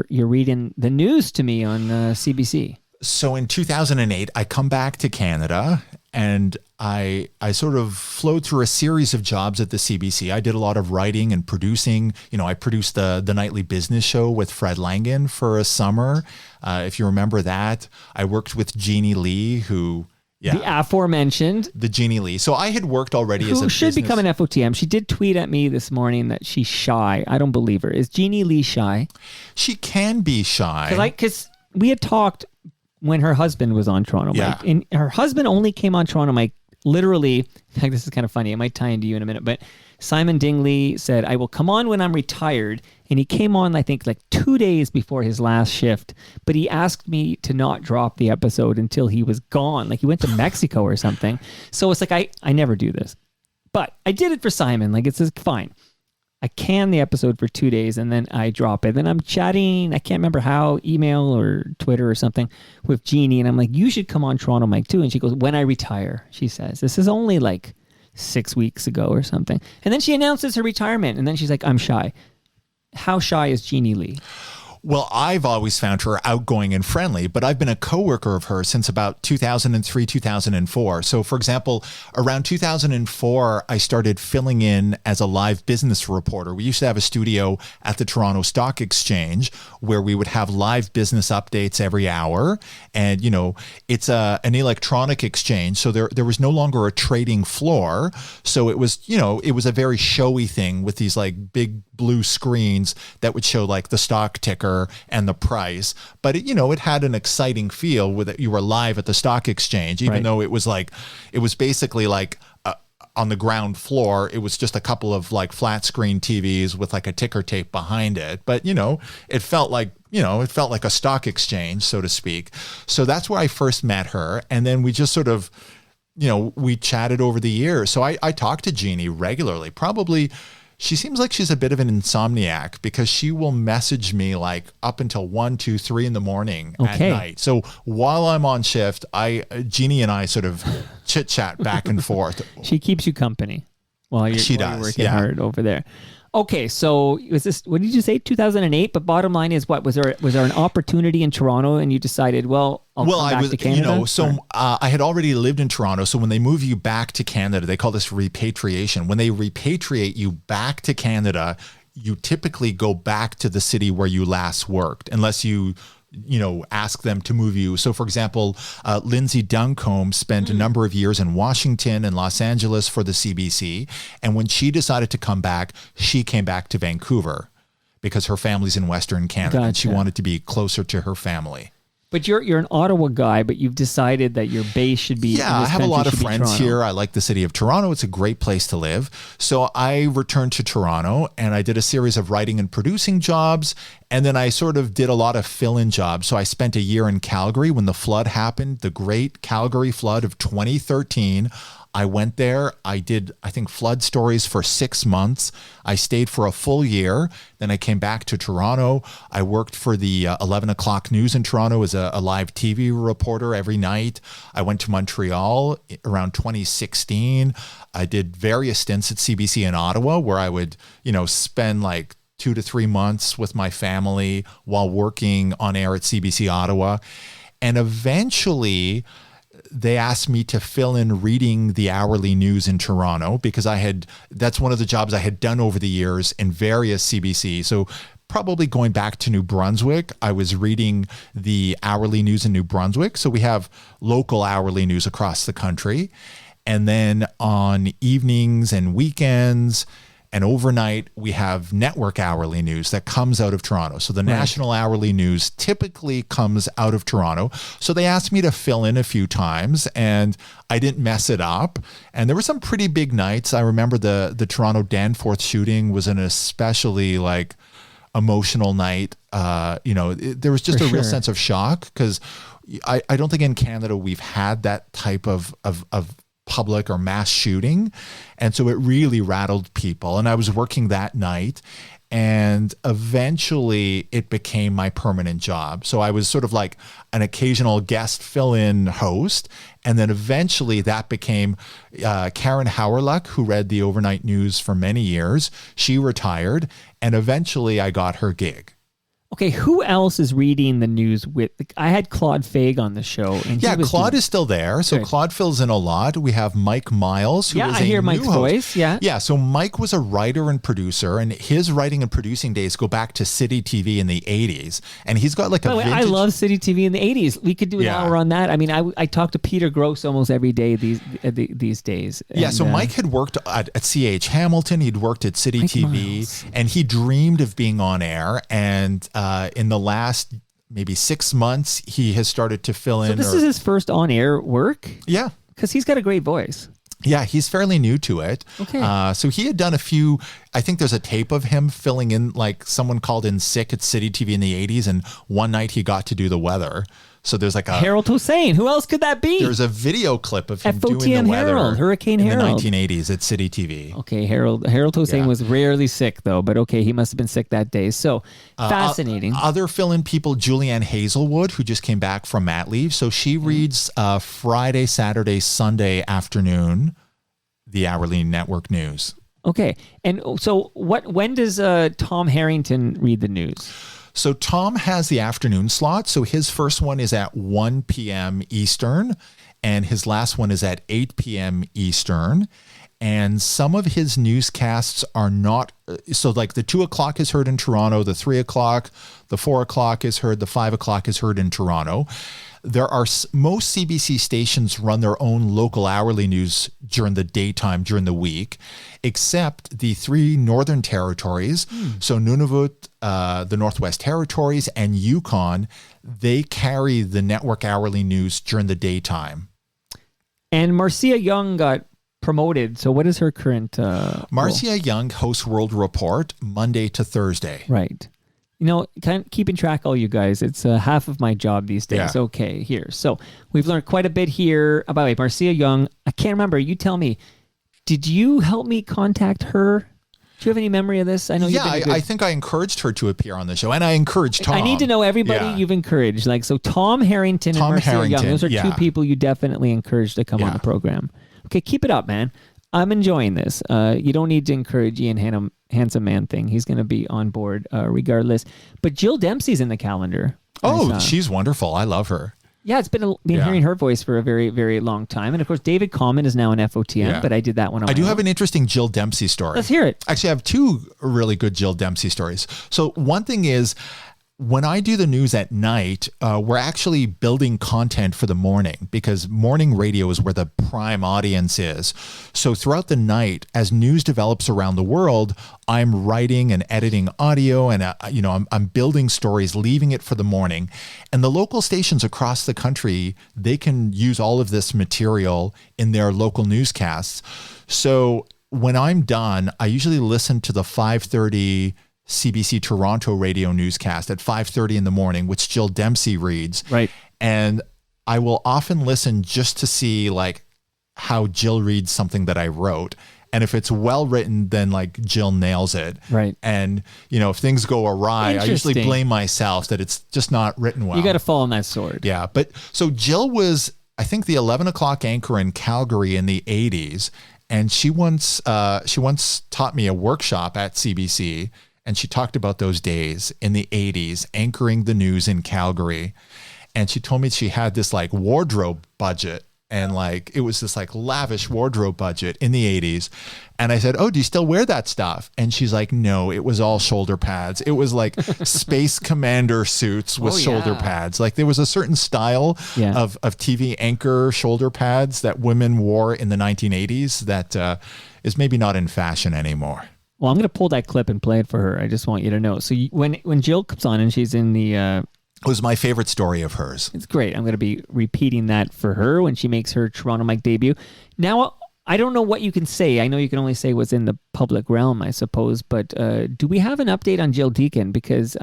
reading the news to me on CBC? So in 2008, I come back to Canada and I sort of flowed through a series of jobs at the CBC. I did a lot of writing and producing. I produced the nightly business show with Fred Langen for a summer. If you remember that, I worked with Jeannie Lee, who, Yeah. The aforementioned. The Jeannie Lee. So I had worked already as a Who should business... become an FOTM. She did tweet at me this morning that she's shy. I don't believe her. Is Jeannie Lee shy? She can be shy. Because we had talked when her husband was on Toronto Mike. And her husband only came on Toronto Mike literally, in fact, this is kind of funny. It might tie into you in a minute, but Simon Dingley said, I will come on when I'm retired. And he came on, I think, like 2 days before his last shift. But he asked me to not drop the episode until he was gone. Like he went to Mexico or something. So it's like, I never do this. But I did it for Simon. Like it's fine. I can the episode for 2 days and then I drop it. Then I'm chatting, I can't remember how, email or Twitter or something with Jeannie. And I'm like, you should come on Toronto Mike too. And she goes, when I retire, she says. This is only like 6 weeks ago or something. And then she announces her retirement. And then she's like, I'm shy. How shy is Jeannie Lee? Well, I've always found her outgoing and friendly, but I've been a coworker of hers since about 2003, 2004. So, for example, around 2004, I started filling in as a live business reporter. We used to have a studio at the Toronto Stock Exchange where we would have live business updates every hour. And, you know, it's an electronic exchange, so there was no longer a trading floor. So it was, you know, it was a very showy thing with these like big blue screens that would show like the stock ticker and the price, but it, you know, it had an exciting feel with it. You were live at the stock exchange, even though it was basically like on the ground floor. It was just a couple of like flat screen TVs with like a ticker tape behind it. But, you know, it felt like a stock exchange, so to speak. So that's where I first met her. And then we just sort of, you know, we chatted over the years. So I talked to Jeannie regularly, probably. She seems like she's a bit of an insomniac because she will message me like up until 1, 2, 3 in the morning at night. So while I'm on shift, Jeannie and I sort of chit chat back and forth. She keeps you company while you're working hard over there. Okay, so was this? What did you say? 2008. But bottom line is, what was there an opportunity in Toronto, and you decided, well, I'll come back to Canada? You know, so I had already lived in Toronto. So when they move you back to Canada, they call this repatriation. When they repatriate you back to Canada, you typically go back to the city where you last worked, unless you ask them to move you. So, for example, Lindsay Duncombe spent a number of years in Washington and Los Angeles for the CBC. And when she decided to come back, she came back to Vancouver because her family's in Western Canada and she wanted to be closer to her family. But you're an Ottawa guy, but you've decided that your base should be. Yeah, I have a lot of friends here. I like the city of Toronto. It's a great place to live. So I returned to Toronto and I did a series of writing and producing jobs. And then I sort of did a lot of fill-in jobs. So I spent a year in Calgary when the flood happened, the great Calgary flood of 2013. I went there. I did, I think, flood stories for 6 months. I stayed for a full year. Then I came back to Toronto. I worked for the 11 o'clock news in Toronto as a live TV reporter every night. I went to Montreal around 2016. I did various stints at CBC in Ottawa where I would, spend like 2 to 3 months with my family while working on air at CBC Ottawa. And eventually they asked me to fill in reading the hourly news in Toronto because that's one of the jobs I had done over the years in various CBC. So probably going back to New Brunswick, I was reading the hourly news in New Brunswick. So we have local hourly news across the country. And then on evenings and weekends and overnight, we have network hourly news that comes out of Toronto. So the national hourly news typically comes out of Toronto. So they asked me to fill in a few times and I didn't mess it up. And there were some pretty big nights. I remember the Toronto Danforth shooting was an especially emotional night. There was just a real sense of shock because I don't think in Canada we've had that type of public or mass shooting. And so it really rattled people. And I was working that night and eventually it became my permanent job. So I was sort of like an occasional guest fill-in host. And then eventually that became Karen Hauerluck, who read the overnight news for many years. She retired and eventually I got her gig. Okay, who else is reading the news with? I had Claude Faig on the show, and Claude is still there. So Claude fills in a lot. We have Mike Miles, who is I hear Mike's voice. Yeah. So Mike was a writer and producer, and his writing and producing days go back to City TV in the 80s. And he's got like a vintage... I love City TV in the 80s. We could do an hour on that. I mean, I talk to Peter Gross almost every day these days. And, so Mike had worked at CH Hamilton. He'd worked at City TV, Miles. and he dreamed of being on air. And in the last maybe 6 months, he has started to fill in. So this is his first on-air work? Yeah. Because he's got a great voice. Yeah, he's fairly new to it. Okay. So he had done a few, I think there's a tape of him filling in, like someone called in sick at City TV in the 80s, and one night he got to do the weather. So there's like a... Harold Hossein. Who else could that be? There's a video clip of him doing FOTM the weather. Harold, Hurricane Harold. In the 1980s at City TV. Okay, Harold Hossein was rarely sick, though, but okay, he must have been sick that day. So, fascinating. Other fill-in people, Julianne Hazelwood, who just came back from mat leave. So she reads Friday, Saturday, Sunday afternoon, the hourly network news. Okay, and so when does Tom Harrington read the news? So Tom has the afternoon slot. So his first one is at 1 p.m. Eastern, and his last one is at 8 p.m. Eastern. And some of his newscasts are not, so like the 2 o'clock is heard in Toronto, the 3 o'clock, the 4 o'clock is heard, the 5 o'clock is heard in Toronto. There are most CBC stations run their own local hourly news during the daytime, during the week, except the 3 Northern Territories. So Nunavut, the Northwest Territories, and Yukon, they carry the network hourly news during the daytime. And Marcia Young got promoted. So what is her current Marcia role? Young hosts World Report Monday to Thursday. Right. You know, kind of keeping track, all you guys. It's half of my job these days. Yeah. Okay, here. So we've learned quite a bit here about Marcia Young. I can't remember. You tell me. Did you help me contact her? Do you have any memory of this? I know. Yeah, I think I encouraged her to appear on the show, and I encouraged Tom. I need to know everybody you've encouraged. Like, so Tom Harrington and Marcia Young. Those are 2 people you definitely encouraged to come on the program. Okay, keep it up, man. I'm enjoying this. You don't need to encourage Ian Handsome Man thing. He's going to be on board regardless. But Jill Dempsey's in the calendar. Oh, she's wonderful. I love her. Yeah, it's been hearing her voice for a very, very long time. And of course, David Common is now in FOTM, but I did that one on I do have an interesting Jill Dempsey story. Let's hear it. Actually, I have 2 really good Jill Dempsey stories. So one thing is, when I do the news at night, we're actually building content for the morning, because morning radio is where the prime audience is. So throughout the night, as news develops around the world, I'm writing and editing audio, and I'm building stories, leaving it for the morning. And the local stations across the country, they can use all of this material in their local newscasts. So when I'm done, I usually listen to the 5:30 CBC Toronto radio newscast at 5:30 in the morning, which Jill Dempsey reads. Right. And I will often listen just to see like how Jill reads something that I wrote. And if it's well written, then like Jill nails it. Right. And, if things go awry, I usually blame myself that it's just not written well. You got to fall on that sword. Yeah. But so Jill was, I think, the 11 o'clock anchor in Calgary in the 80s. And she once taught me a workshop at CBC. And she talked about those days in the 80s, anchoring the news in Calgary. And she told me she had this like wardrobe budget, and like it was this like lavish wardrobe budget in the 80s. And I said, "Oh, do you still wear that stuff?" And she's like, "No, it was all shoulder pads. It was like Space Commander suits with shoulder pads. Like there was a certain style of TV anchor shoulder pads that women wore in the 1980s that is maybe not in fashion anymore." Well, I'm going to pull that clip and play it for her. I just want you to know. So when Jill comes on and she's in the... it was my favorite story of hers. It's great. I'm going to be repeating that for her when she makes her Toronto Mike debut. Now, I don't know what you can say. I know you can only say what's in the public realm, I suppose. But do we have an update on Jill Deacon? Because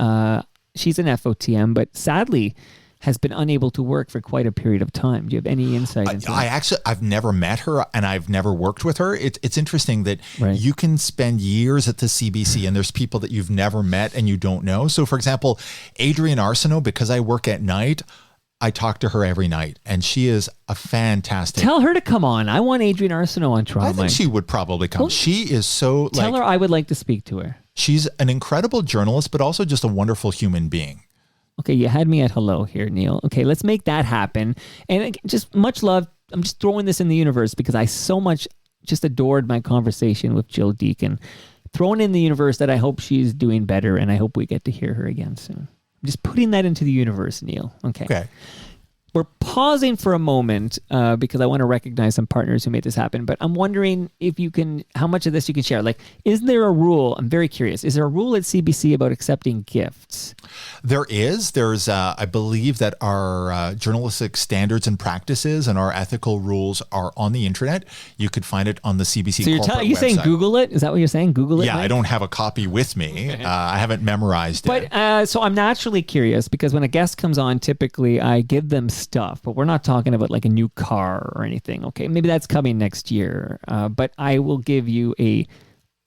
she's an FOTM, but sadly has been unable to work for quite a period of time. Do you have any insight into that? I've never met her and I've never worked with her. It's interesting that you can spend years at the CBC and there's people that you've never met and you don't know. So for example, Adrienne Arsenault, because I work at night, I talk to her every night and she is a fantastic... Tell her to come on. I want Adrienne Arsenault on Toronto. I think she would probably come. Well, she is so... Tell her I would like to speak to her. She's an incredible journalist, but also just a wonderful human being. Okay, you had me at hello here, Neil. Okay, let's make that happen. And just much love. I'm just throwing this in the universe because I so much just adored my conversation with Jill Deacon. Throwing in the universe that I hope she's doing better, and I hope we get to hear her again soon. I'm just putting that into the universe, Neil. Okay. We're pausing for a moment because I want to recognize some partners who made this happen, but I'm wondering if you can, how much of this you can share. Like, is there a rule? I'm very curious. Is there a rule at CBC about accepting gifts? There is. There's, I believe that our journalistic standards and practices and our ethical rules are on the internet. You could find it on the CBC so corporate are you website. saying Google it? Is that what you're saying? Google it? Yeah, Mike? I don't have a copy with me. I haven't memorized it. But so I'm naturally curious because when a guest comes on, typically I give them stuff, but we're not talking about like a new car or anything. Okay, maybe that's coming next year. But I will give you a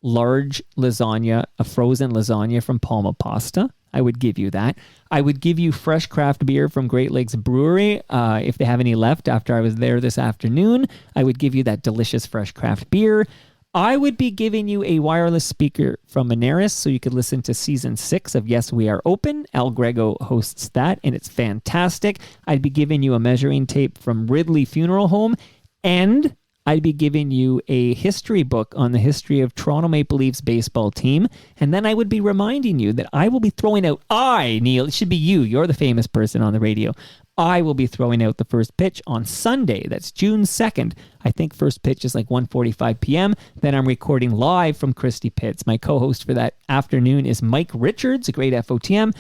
large lasagna, a frozen lasagna from Palma Pasta. I would give you that. I would give you fresh craft beer from Great Lakes Brewery. If they have any left after I was there this afternoon, I would give you that delicious fresh craft beer. I would be giving you a wireless speaker from Moneris so you could listen to season 6 of Yes, We Are Open. Al Grego hosts that, and it's fantastic. I'd be giving you a measuring tape from Ridley Funeral Home, and I'd be giving you a history book on the history of Toronto Maple Leafs baseball team. And then I would be reminding you that I will be throwing out, Neil, it should be you. You're the famous person on the radio. I will be throwing out the first pitch on Sunday. That's June 2nd. I think first pitch is like 1:45 p.m. Then I'm recording live from Christie Pitts. My co-host for that afternoon is Mike Richards, a great FOTM.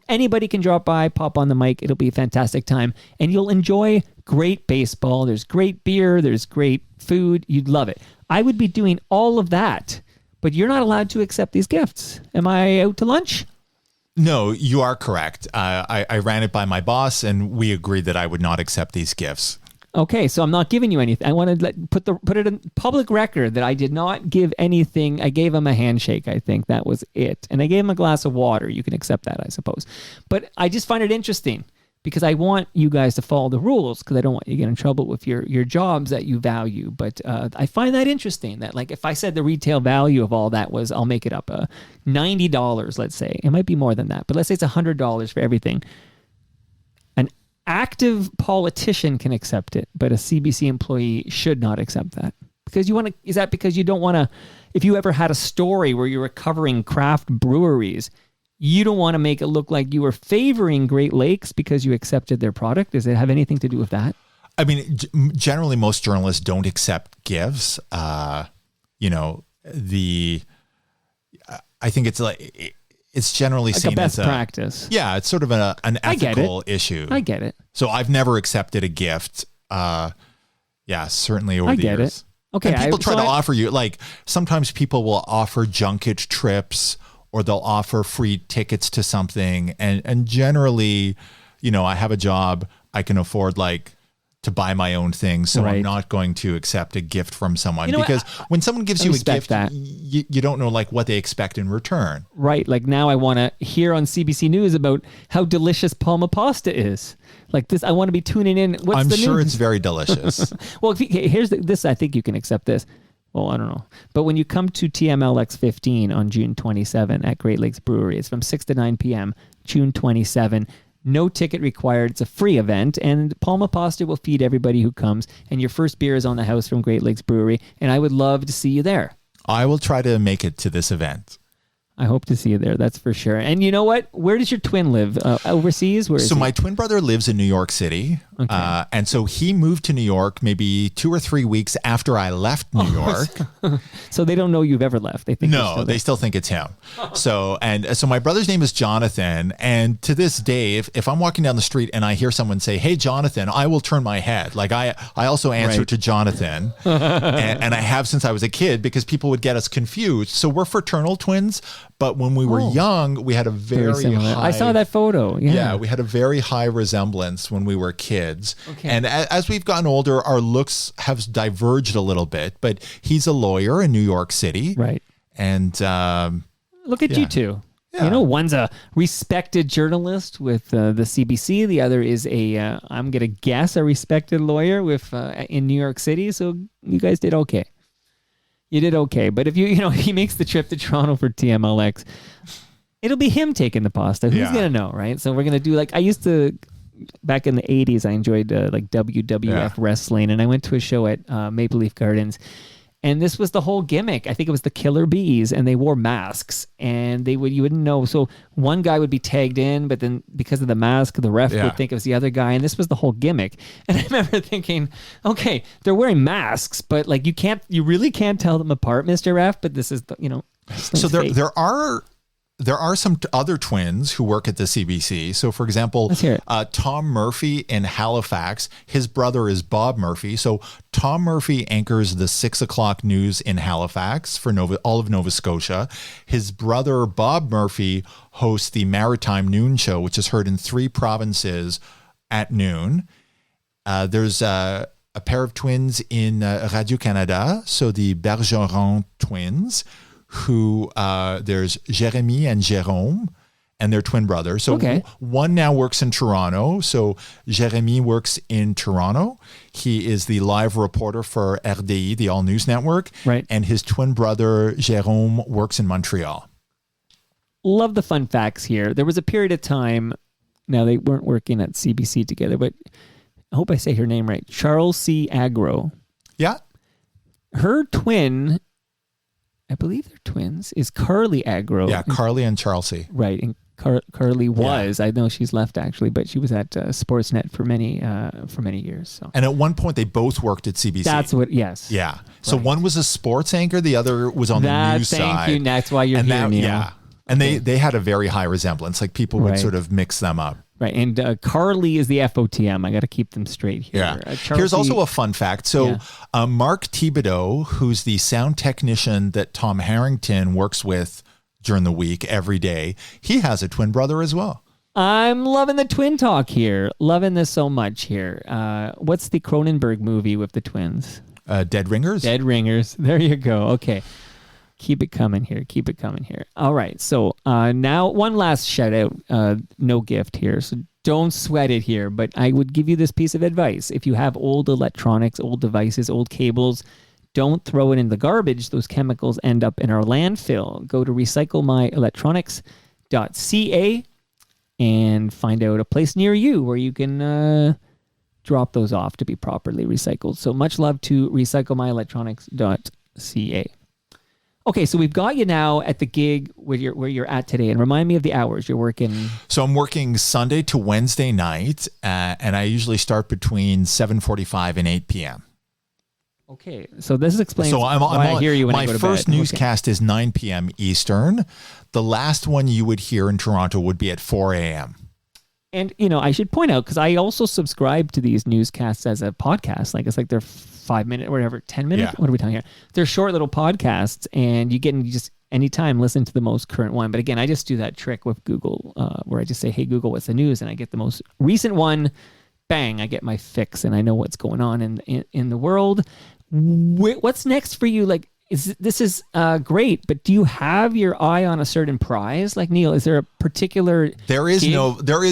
Anybody can drop by, pop on the mic. It'll be a fantastic time. And you'll enjoy great baseball. There's great beer. There's great food. You'd love it. I would be doing all of that, but you're not allowed to accept these gifts. Am I out to lunch? No, you are correct. I ran it by my boss, and we agreed that I would not accept these gifts. Okay, so I'm not giving you anything. I want to put it in public record that I did not give anything. I gave him a handshake, I think. That was it. And I gave him a glass of water. You can accept that, I suppose. But I just find it interesting because I want you guys to follow the rules because I don't want you to get in trouble with your jobs that you value. But I find that interesting that, like, if I said the retail value of all that was, I'll make it up, $90, let's say. It might be more than that, but let's say it's $100 for everything. An active politician can accept it, but a CBC employee should not accept that. Because is that because you don't want to, if you ever had a story where you're recovering craft breweries, you don't want to make it look like you were favoring Great Lakes because you accepted their product? Does it have anything to do with that? I mean, generally, most journalists don't accept gifts. I think it's generally like seen a best as practice. Yeah, it's sort of an ethical issue. I get it. So I've never accepted a gift. Certainly over the years. It. Okay. And people try to offer you, like, sometimes people will offer junket trips or they'll offer free tickets to something. And generally, I have a job, I can afford to buy my own things. So I'm not going to accept a gift from someone because when someone gives you a gift, you don't know what they expect in return. Right. Like now I want to hear on CBC News about how delicious Palma Pasta is. Like this, I want to be tuning in. I'm sure it's very delicious. Well, here's this. I think you can accept this. Well, I don't know. But when you come to TMLX 15 on June 27 at Great Lakes Brewery, it's from 6 to 9 p.m., June 27. No ticket required. It's a free event, and Palma Pasta will feed everybody who comes, and your first beer is on the house from Great Lakes Brewery, and I would love to see you there. I will try to make it to this event. I hope to see you there. That's for sure. And you know what? Where does your twin live? Overseas? Where is he? My twin brother lives in New York City. Okay. And so he moved to New York maybe 2 or 3 weeks after I left New York. So they don't know you've ever left. They think they still think it's him. So my brother's name is Jonathan. And to this day, if I'm walking down the street and I hear someone say, "Hey, Jonathan," I will turn my head. Like I also answer to Jonathan. and I have since I was a kid because people would get us confused. So we're fraternal twins. But when we were young, we had a very high... I saw that photo. Yeah, we had a very high resemblance when we were kids. Okay. And as we've gotten older, our looks have diverged a little bit. But he's a lawyer in New York City. Right. And... look at you two. Yeah. One's a respected journalist with the CBC. The other is I'm going to guess, a respected lawyer in New York City. So you guys did okay. You did okay. But if if he makes the trip to Toronto for TMLX, it'll be him taking the pasta. Who's going to know, right? So we're going to do I used to, back in the 80s, I enjoyed WWF wrestling, and I went to a show at Maple Leaf Gardens. And this was the whole gimmick. I think it was the Killer Bees, and they wore masks, and you wouldn't know. So one guy would be tagged in, but then because of the mask, the ref would think it was the other guy, and this was the whole gimmick. And I remember thinking, okay, they're wearing masks, but you really can't tell them apart, Mr. Ref. But this is So there are some other twins who work at the CBC. So, for example, Tom Murphy in Halifax, his brother is Bob Murphy. So Tom Murphy anchors the 6 o'clock news in Halifax for all of Nova Scotia. His brother, Bob Murphy, hosts the Maritime Noon Show, which is heard in 3 provinces at noon. There's a pair of twins in Radio-Canada, so the Bergeron twins, who there's Jérémy and Jérôme, and they're twin brothers. So one now works in Toronto. So Jérémy works in Toronto. He is the live reporter for RDI, the All News Network. Right. And his twin brother, Jérôme, works in Montreal. Love the fun facts here. There was a period of time, now they weren't working at CBC together, but I hope I say her name right. Charles C. Agro. Yeah. Her twin, I believe they're twins, is Carly Agro. Yeah, Carly and Charles C. Right, and Carly was, I know she's left actually, but she was at Sportsnet for many years. So. And at one point they both worked at CBC. That's what, yes. Yeah. So one was a sports anchor, the other was on the news side. Thank you, that's why you're here, Neil. Yeah. And they had a very high resemblance. Like people would sort of mix them up. Right, and Carly is the FOTM. I got to keep them straight here. Yeah. Here's also a fun fact. So Mark Thibodeau, who's the sound technician that Tom Harrington works with during the week every day, he has a twin brother as well. I'm loving the twin talk here. Loving this so much here. What's the Cronenberg movie with the twins? Dead Ringers? Dead Ringers. There you go. Okay. Keep it coming here. Keep it coming here. All right. So now one last shout out. No gift here. So don't sweat it here. But I would give you this piece of advice. If you have old electronics, old devices, old cables, don't throw it in the garbage. Those chemicals end up in our landfill. Go to recyclemyelectronics.ca and find out a place near you where you can drop those off to be properly recycled. So much love to recyclemyelectronics.ca. Okay, so we've got you now at the gig where you're at today, and remind me of the hours you're working. So I'm working Sunday to Wednesday night, and I usually start between 7:45 and 8 p.m. Okay, so this explains why I hear you when I go to bed. My first newscast is 9 p.m. Eastern. The last one you would hear in Toronto would be at 4 a.m. And, I should point out, because I also subscribe to these newscasts as a podcast. It's like they're 5 minutes, or whatever, 10 minutes? Yeah. What are we talking here? They're short little podcasts, and you just anytime listen to the most current one. But again, I just do that trick with Google where I just say, hey, Google, what's the news? And I get the most recent one. Bang, I get my fix, and I know what's going on in the world. What's next for you? This is great, but do you have your eye on a certain prize? Neil, is there a particular There is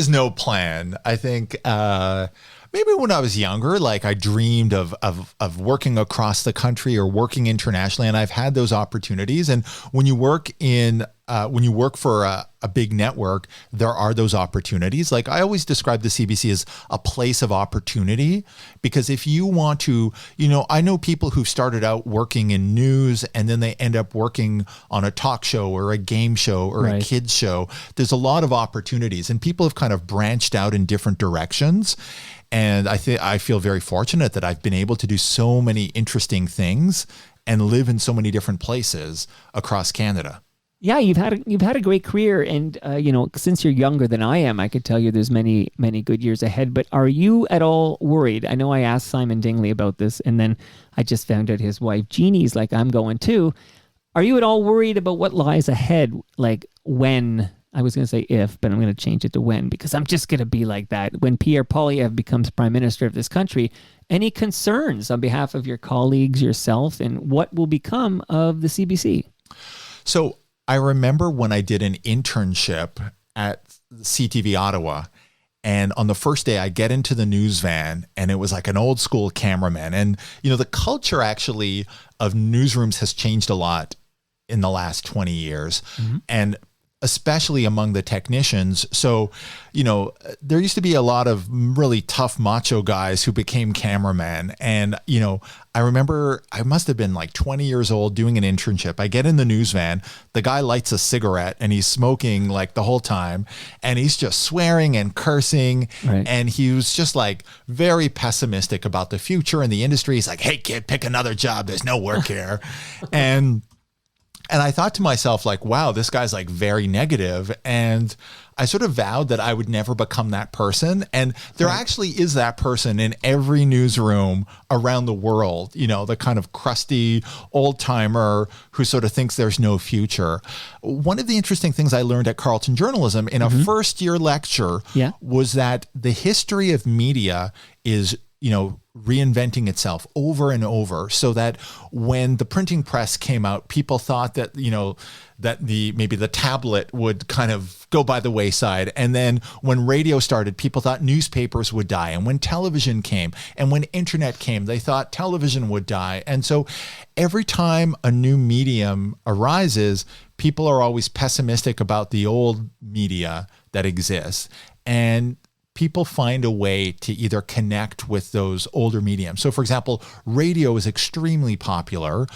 no plan. I think maybe when I was younger, I dreamed of working across the country or working internationally, and I've had those opportunities. And when you work for a big network, there are those opportunities. I always describe the CBC as a place of opportunity, because if you want to, I know people who started out working in news and then they end up working on a talk show or a game show or a kids show. There's a lot of opportunities, and people have kind of branched out in different directions. And I feel very fortunate that I've been able to do so many interesting things and live in so many different places across Canada. Yeah, you've had a great career, and since you're younger than I am, I could tell you there's many good years ahead. But are you at all worried? I know I asked Simon Dingley about this, and then I just found out his wife Jeannie's I'm going too. Are you at all worried about what lies ahead? When? I was going to say if, but I'm going to change it to when, because I'm just going to be like that. When Pierre Poilievre becomes Prime Minister of this country, any concerns on behalf of your colleagues, yourself, and what will become of the CBC? So I remember when I did an internship at CTV Ottawa, And on the first day, I get into the news van, and it was like an old school cameraman. And, the culture actually of newsrooms has changed a lot in the last 20 years. And especially among the technicians. So, there used to be a lot of really tough macho guys who became cameramen. And, I remember I must have been like 20 years old doing an internship. I get in the news van, the guy lights a cigarette and he's smoking like the whole time, and he's just swearing and cursing. Right. And he was just like very pessimistic about the future in the industry. He's like, "Hey kid, pick another job. There's no work here." And I thought to myself, like, wow, this guy's like very negative. And I sort of vowed that I would never become that person. And there actually is that person in every newsroom around the world, the kind of crusty old timer who sort of thinks there's no future. One of the interesting things I learned at Carleton Journalism in a first year lecture was that the history of media is, reinventing itself over and over, so that when the printing press came out, people thought that, that maybe the tablet would kind of go by the wayside. And then when radio started, people thought newspapers would die. And when television came and when internet came, they thought television would die. And so every time a new medium arises, people are always pessimistic about the old media that exists. And people find a way to either connect with those older mediums. So, for example, radio is extremely popular.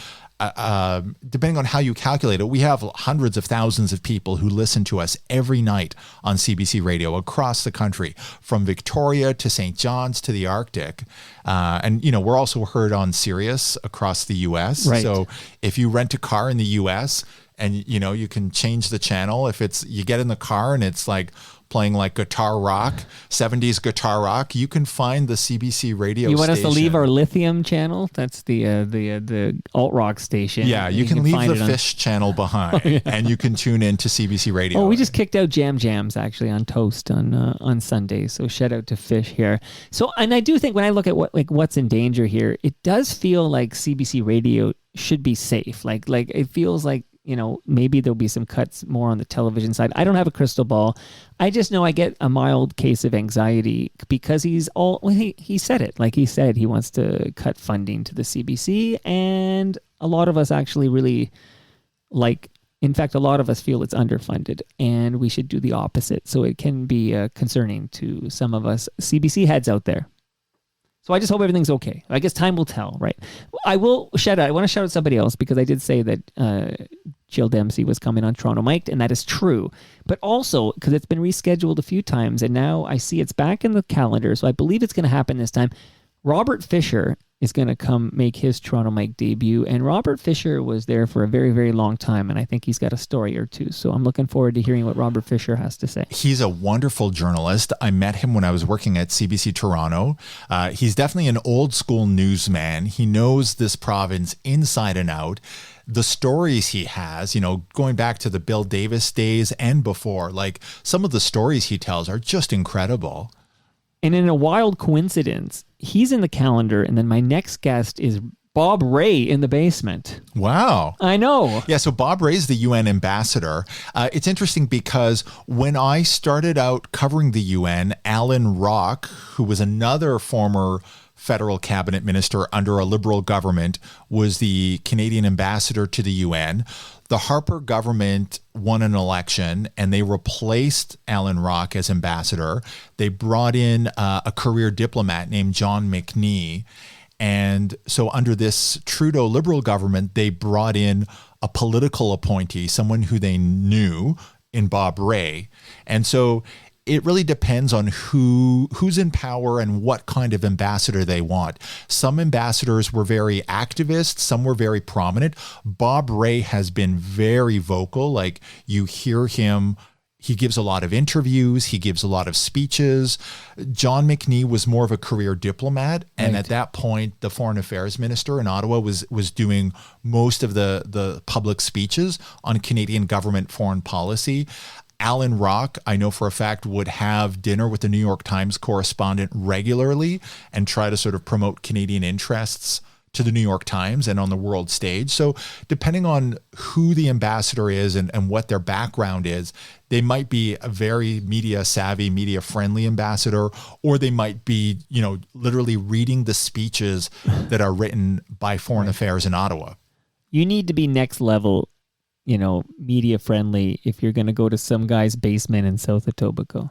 Depending on how you calculate it, we have hundreds of thousands of people who listen to us every night on CBC Radio across the country, from Victoria to St. John's to the Arctic. And, we're also heard on Sirius across the U.S. Right. So if you rent a car in the U.S. and, you can change the channel, if you get in the car and it's like playing like guitar rock, 70s guitar rock, you can find the CBC radio station. You want us to leave our Lithium channel? That's the alt rock station. Yeah, you can leave the Fish channel behind, and you can tune in to CBC Radio. Oh, we just kicked out Jam Jams actually on Toast on Sunday. So shout out to Fish here. So, and I do think when I look at what's in danger here, it does feel like CBC Radio should be safe. Like it feels like, maybe there'll be some cuts more on the television side. I don't have a crystal ball. I just know I get a mild case of anxiety because he said it. Like he said, he wants to cut funding to the CBC, and a lot of us actually really in fact, a lot of us feel it's underfunded, and we should do the opposite. So it can be concerning to some of us CBC heads out there. So I just hope everything's okay. I guess time will tell, right? I want to shout out somebody else, because I did say that Jill Dempsey was coming on Toronto Mic'd, and that is true. But also, because it's been rescheduled a few times, and now I see it's back in the calendar, so I believe it's going to happen this time. Robert Fisher is going to come make his Toronto Mic'd debut, and Robert Fisher was there for a very, very long time, and I think he's got a story or two. So I'm looking forward to hearing what Robert Fisher has to say. He's a wonderful journalist. I met him when I was working at CBC Toronto. He's definitely an old school newsman. He knows this province inside and out. The stories he has, going back to the Bill Davis days and before, like some of the stories he tells are just incredible. And in a wild coincidence, he's in the calendar, and then my next guest is Bob Ray in the basement. Wow. I know. Yeah, so Bob Ray is the UN ambassador. It's interesting because when I started out covering the UN, Alan Rock, who was another former federal cabinet minister under a Liberal government, was the Canadian ambassador to the UN. The Harper government won an election, and they replaced Alan Rock as ambassador. They brought in a career diplomat named John McNee. And so under this Trudeau Liberal government, they brought in a political appointee, someone who they knew, in Bob Ray. And so it really depends on who's in power and what kind of ambassador they want. Some ambassadors were very activist, some were very prominent. Bob Ray has been very vocal. Like, you hear him, he gives a lot of interviews, he gives a lot of speeches. John McNee was more of a career diplomat, and at that point, the foreign affairs minister in Ottawa was doing most of the public speeches on Canadian government foreign policy. Alan Rock, I know for a fact, would have dinner with the New York Times correspondent regularly and try to sort of promote Canadian interests to the New York Times and on the world stage. So depending on who the ambassador is and what their background is, they might be a very media savvy, media friendly ambassador, or they might be, literally reading the speeches that are written by Foreign Affairs in Ottawa. You need to be next level, media friendly if you're going to go to some guy's basement in South Etobicoke,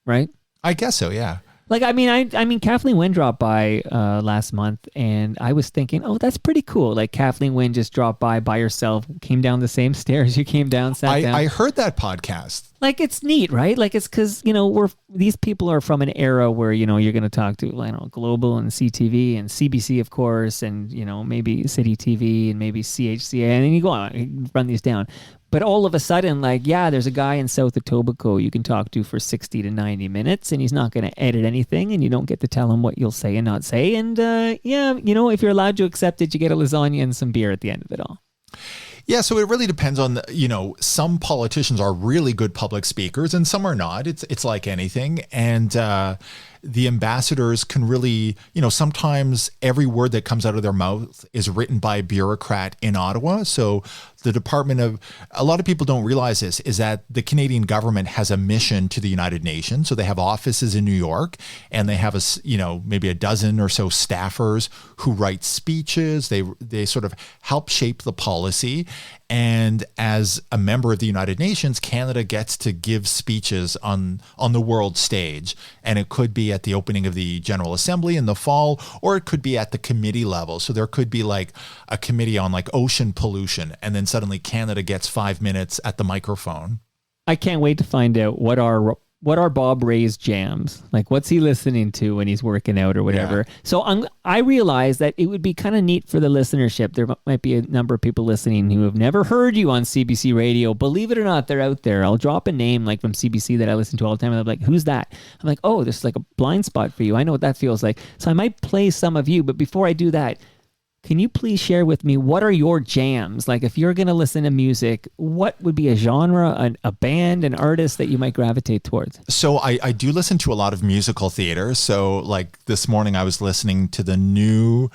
right? I guess so, yeah. Like, I mean, Kathleen Wynne dropped by last month, and I was thinking, oh, that's pretty cool. Like, Kathleen Wynne just dropped by herself, came down the same stairs you came down, sat down. I heard that podcast. Like, it's neat, right? Like, it's because, these people are from an era where, you're going to talk to, Global and CTV and CBC, of course, and, maybe City TV and maybe CHCA, and then you go on, you run these down. But all of a sudden, there's a guy in South Etobicoke you can talk to for 60 to 90 minutes, and he's not going to edit anything, and you don't get to tell him what you'll say and not say. And, if you're allowed to accept it, you get a lasagna and some beer at the end of it all. Yeah, so it really depends on, some politicians are really good public speakers and some are not. It's like anything. And the ambassadors can really, sometimes every word that comes out of their mouth is written by a bureaucrat in Ottawa. So the a lot of people don't realize this, is that the Canadian government has a mission to the United Nations. So they have offices in New York, and they have maybe a dozen or so staffers who write speeches. They sort of help shape the policy. And as a member of the United Nations, Canada gets to give speeches on the world stage. And it could be at the opening of the General Assembly in the fall, or it could be at the committee level. So there could be like a committee on like ocean pollution, and then suddenly Canada gets 5 minutes at the microphone. I can't wait to find out what are Bob Ray's jams? Like, what's he listening to when he's working out or whatever? Yeah. So I realized that it would be kind of neat for the listenership. There might be a number of people listening who have never heard you on CBC Radio. Believe it or not, they're out there. I'll drop a name like from CBC that I listen to all the time, and they're like, who's that? I'm like, oh, this is like a blind spot for you. I know what that feels like. So I might play some of you, but before I do that, can you please share with me, what are your jams? Like, if you're going to listen to music, what would be a genre, a band, an artist that you might gravitate towards? So I do listen to a lot of musical theater. So like this morning I was listening to the new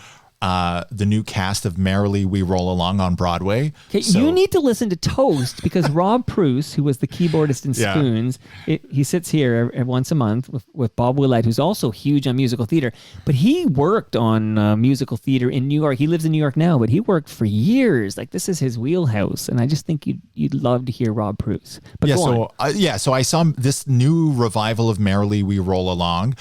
cast of Merrily We Roll Along on Broadway. Okay, so you need to listen to Toast, because Rob Pruce, who was the keyboardist in Spoons, he sits here once a month with Bob Willett, who's also huge on musical theater. But he worked on musical theater in New York. He lives in New York now, but he worked for years. Like, this is his wheelhouse, and I just think you'd love to hear Rob Pruce. But so I saw this new revival of Merrily We Roll Along.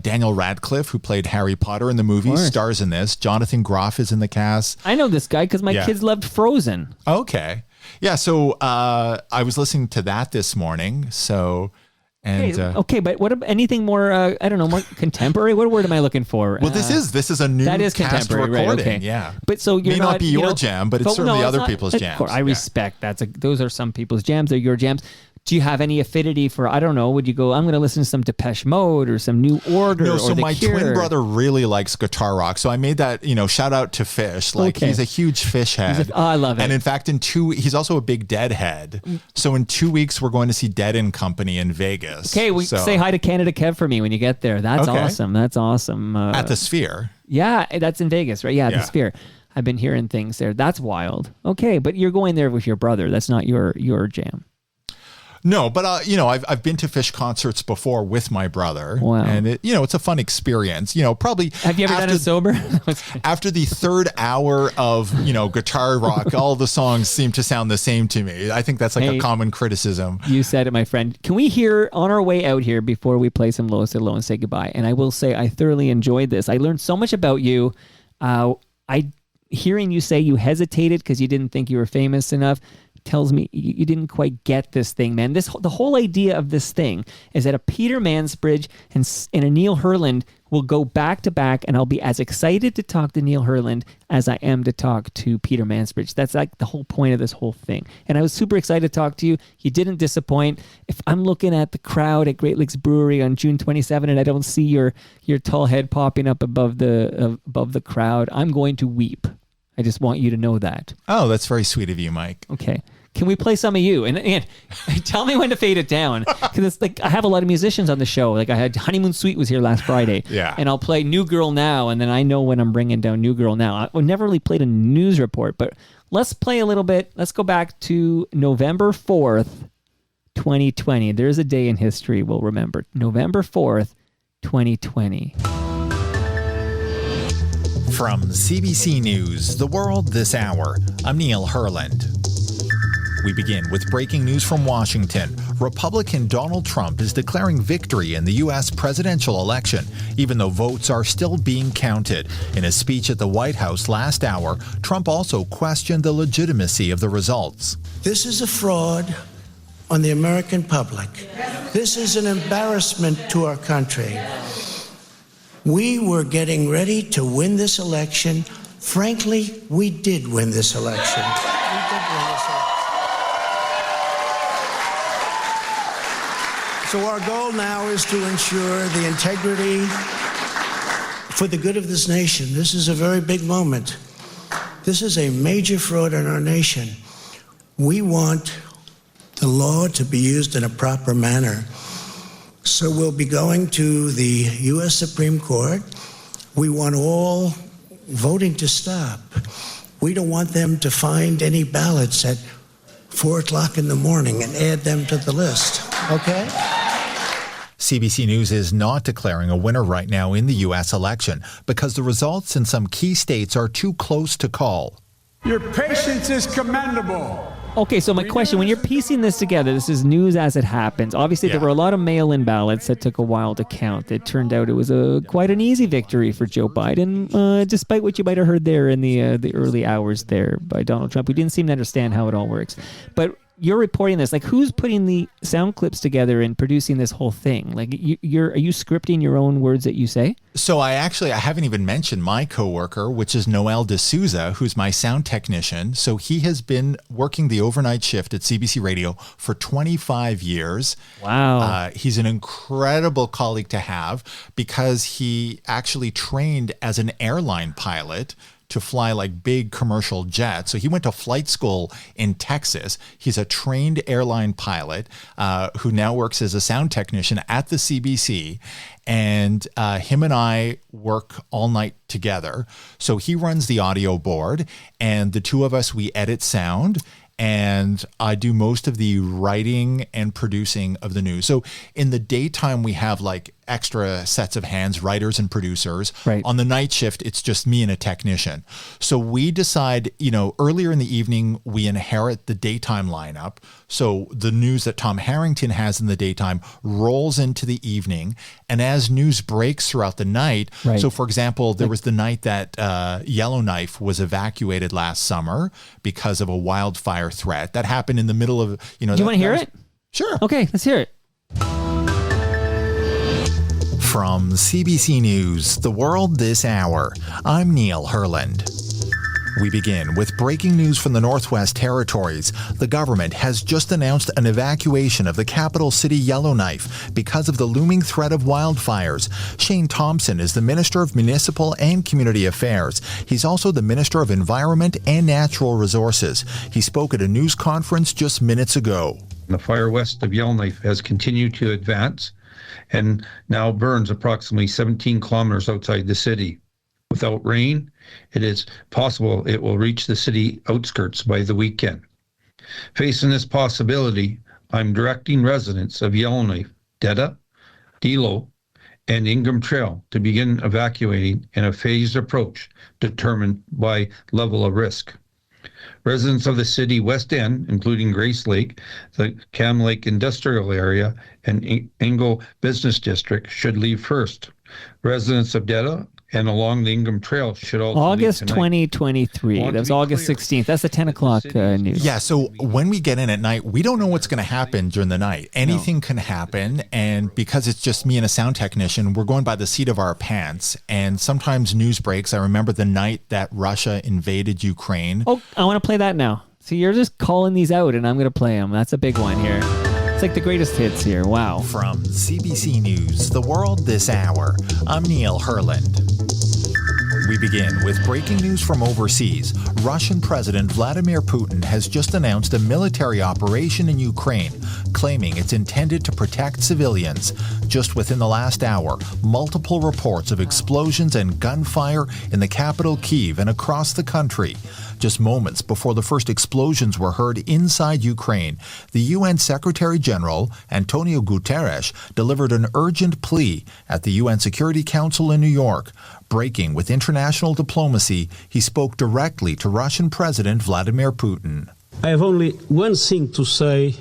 Daniel Radcliffe, who played Harry Potter in the movie, stars in this. Jonathan Groff is in the cast. I know this guy because my kids loved Frozen. Okay. Yeah, so I was listening to that this morning. So, and okay, but what about anything more? I don't know, more contemporary. What word am I looking for? Well, this is a new cast recording. Right, okay. Yeah, but so you're may not be your jam, but it's certainly other people's jams. I respect those are some people's jams. They're your jams. Do you have any affinity for, I don't know, would you go, I'm going to listen to some Depeche Mode or some New Order? No, or so The my Cure? twin brother really likes guitar rock. So I made that, shout out to Fish. Like, he's a huge Fish head. I love it. And in fact, he's also a big Deadhead. So in 2 weeks, we're going to see Dead & Company in Vegas. Okay, say hi to Canada Kev for me when you get there. That's awesome. That's awesome. At the Sphere. Yeah, that's in Vegas, right? Yeah, at the Sphere. I've been hearing things there. That's wild. Okay, but you're going there with your brother. That's not your jam. No, but I've been to Fish concerts before with my brother. Wow. And it's a fun experience. Probably. Have you ever done it sober? After the third hour of guitar rock, all the songs seem to sound the same to me. I think that's like a common criticism. You said it, my friend. Can we hear on our way out here before we play some Lois Low and say goodbye? And I will say I thoroughly enjoyed this. I learned so much about you. Hearing you say you hesitated because you didn't think you were famous enough tells me you didn't quite get this thing, man. The whole idea of this thing is that a Peter Mansbridge and a Neil Herland will go back to back, and I'll be as excited to talk to Neil Herland as I am to talk to Peter Mansbridge. That's like the whole point of this whole thing. And I was super excited to talk to you. You didn't disappoint. If I'm looking at the crowd at Great Lakes Brewery on June 27 and I don't see your tall head popping up above the crowd, I'm going to weep. I just want you to know that. Oh, that's very sweet of you, Mike. Okay. can we play some of you? And tell me when to fade it down. Because it's like, I have a lot of musicians on the show. Like I had Honeymoon Suite was here last Friday. Yeah. And I'll play New Girl Now, and then I know when I'm bringing down New Girl Now. I've never really played a news report, but let's play a little bit. Let's go back to November 4th, 2020. There's a day in history we'll remember. November 4th, 2020. From CBC News, The World This Hour, I'm Neil Herland. We begin with breaking news from Washington. Republican Donald Trump is declaring victory in the U.S. presidential election, even though votes are still being counted. In a speech at the White House last hour, Trump also questioned the legitimacy of the results. This is a fraud on the American public. This is an embarrassment to our country. We were getting ready to win this election. Frankly, we did win this election. So our goal now is to ensure the integrity for the good of this nation. This is a very big moment. This is a major fraud in our nation. We want the law to be used in a proper manner. So we'll be going to the U.S. Supreme Court. We want all voting to stop. We don't want them to find any ballots at 4 o'clock in the morning and add them to the list, okay? CBC News is not declaring a winner right now in the U.S. election because the results in some key states are too close to call. Your patience is commendable. Okay, so my question, when you're piecing this together, this is news as it happens. Obviously, there were a lot of mail-in ballots that took a while to count. It turned out it was quite an easy victory for Joe Biden, despite what you might have heard there in the early hours there by Donald Trump. We didn't seem to understand how it all works. But you're reporting this. Like, who's putting the sound clips together and producing this whole thing? Like, are you scripting your own words that you say? So I haven't even mentioned my coworker, which is Noel D'Souza, who's my sound technician. So he has been working the overnight shift at CBC Radio for 25 years. Wow. He's an incredible colleague to have because he actually trained as an airline pilot to fly like big commercial jets. So he went to flight school in Texas. He's a trained airline pilot who now works as a sound technician at the CBC. And him and I work all night together. So he runs the audio board and the two of us, we edit sound. And I do most of the writing and producing of the news. So in the daytime, we have like extra sets of hands, writers and producers. Right. On the night shift, it's just me and a technician. So we decide, earlier in the evening, we inherit the daytime lineup. So the news that Tom Harrington has in the daytime rolls into the evening. And as news breaks throughout the night, right. So for example, there was the night that Yellowknife was evacuated last summer because of a wildfire threat. That happened in the middle of, Do you want to hear it? Sure. Okay, let's hear it. From CBC News, The World This Hour, I'm Neil Herland. We begin with breaking news from the Northwest Territories. The government has just announced an evacuation of the capital city Yellowknife because of the looming threat of wildfires. Shane Thompson is the Minister of Municipal and Community Affairs. He's also the Minister of Environment and Natural Resources. He spoke at a news conference just minutes ago. The fire west of Yellowknife has continued to advance and now burns approximately 17 kilometers outside the city. Without rain, it is possible it will reach the city outskirts by the weekend. Facing this possibility, I'm directing residents of Yellowknife, Detta, Delo, and Ingham Trail to begin evacuating in a phased approach determined by level of risk. Residents of the city West End, including Grace Lake, the Cam Lake Industrial Area, and Ingle Business District, should leave first. Residents of Detta and along the Ingham Trail should also August leave tonight. 2023. That was August 16th. That's the 10 o'clock news. Yeah, so when we get in at night, we don't know what's going to happen during the night. Anything can happen, and because it's just me and a sound technician, we're going by the seat of our pants, and sometimes news breaks. I remember the night that Russia invaded Ukraine. Oh, I want to play that now. So you're just calling these out, and I'm going to play them. That's a big one here. It's like the greatest hits here. Wow. From CBC News, The World This Hour, I'm Neil Herland. We begin with breaking news from overseas. Russian President Vladimir Putin has just announced a military operation in Ukraine, claiming it's intended to protect civilians. Just within the last hour, multiple reports of explosions and gunfire in the capital Kyiv and across the country. Just moments before the first explosions were heard inside Ukraine, the UN Secretary General, Antonio Guterres, delivered an urgent plea at the UN Security Council in New York. Breaking with international diplomacy, he spoke directly to Russian President Vladimir Putin. I have only one thing to say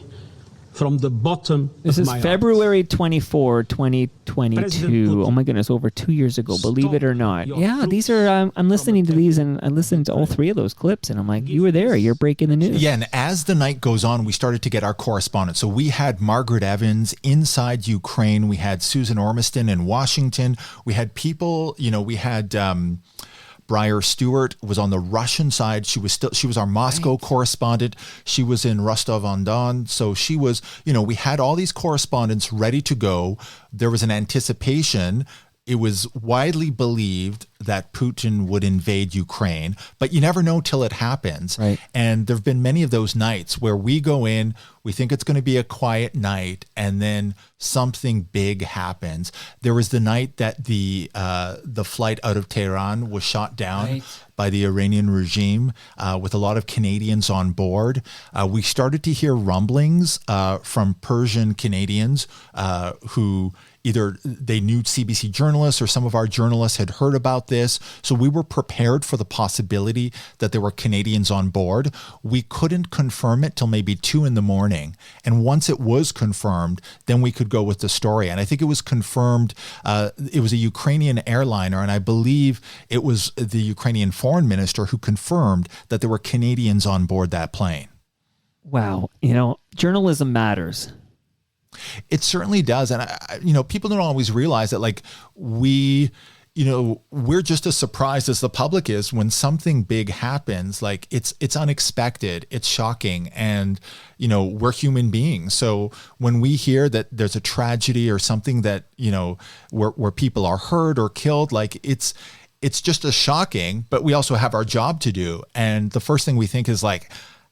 from the bottom This of is my February 24, 2022. President Oh my goodness, over 2 years ago, believe it or not. your Yeah, these are, I'm listening to these and I listened to all three of those clips and I'm like, you were there, you're breaking the news. Yeah, and as the night goes on, we started to get our correspondents. So we had Margaret Evans inside Ukraine. We had Susan Ormiston in Washington. We had people, we had Briar Stewart was on the Russian side. She was our Moscow correspondent. She was in Rostov-on-Don. So she was, we had all these correspondents ready to go. There was an anticipation. It was widely believed that Putin would invade Ukraine, but you never know till it happens. Right. And there have been many of those nights where we go in, we think it's going to be a quiet night, and then something big happens. There was the night that the flight out of Tehran was shot down by the Iranian regime with a lot of Canadians on board. We started to hear rumblings from Persian Canadians who either they knew CBC journalists or some of our journalists had heard about this. So we were prepared for the possibility that there were Canadians on board. We couldn't confirm it till maybe 2 a.m. And once it was confirmed, then we could go with the story. And I think it was confirmed, it was a Ukrainian airliner, and I believe it was the Ukrainian foreign minister who confirmed that there were Canadians on board that plane. Wow. Journalism matters. It certainly does. And, people don't always realize that, we're just as surprised as the public is when something big happens. It's unexpected, it's shocking, and, we're human beings. So when we hear that there's a tragedy or something that, where people are hurt or killed, it's just as shocking, but we also have our job to do. And the first thing we think is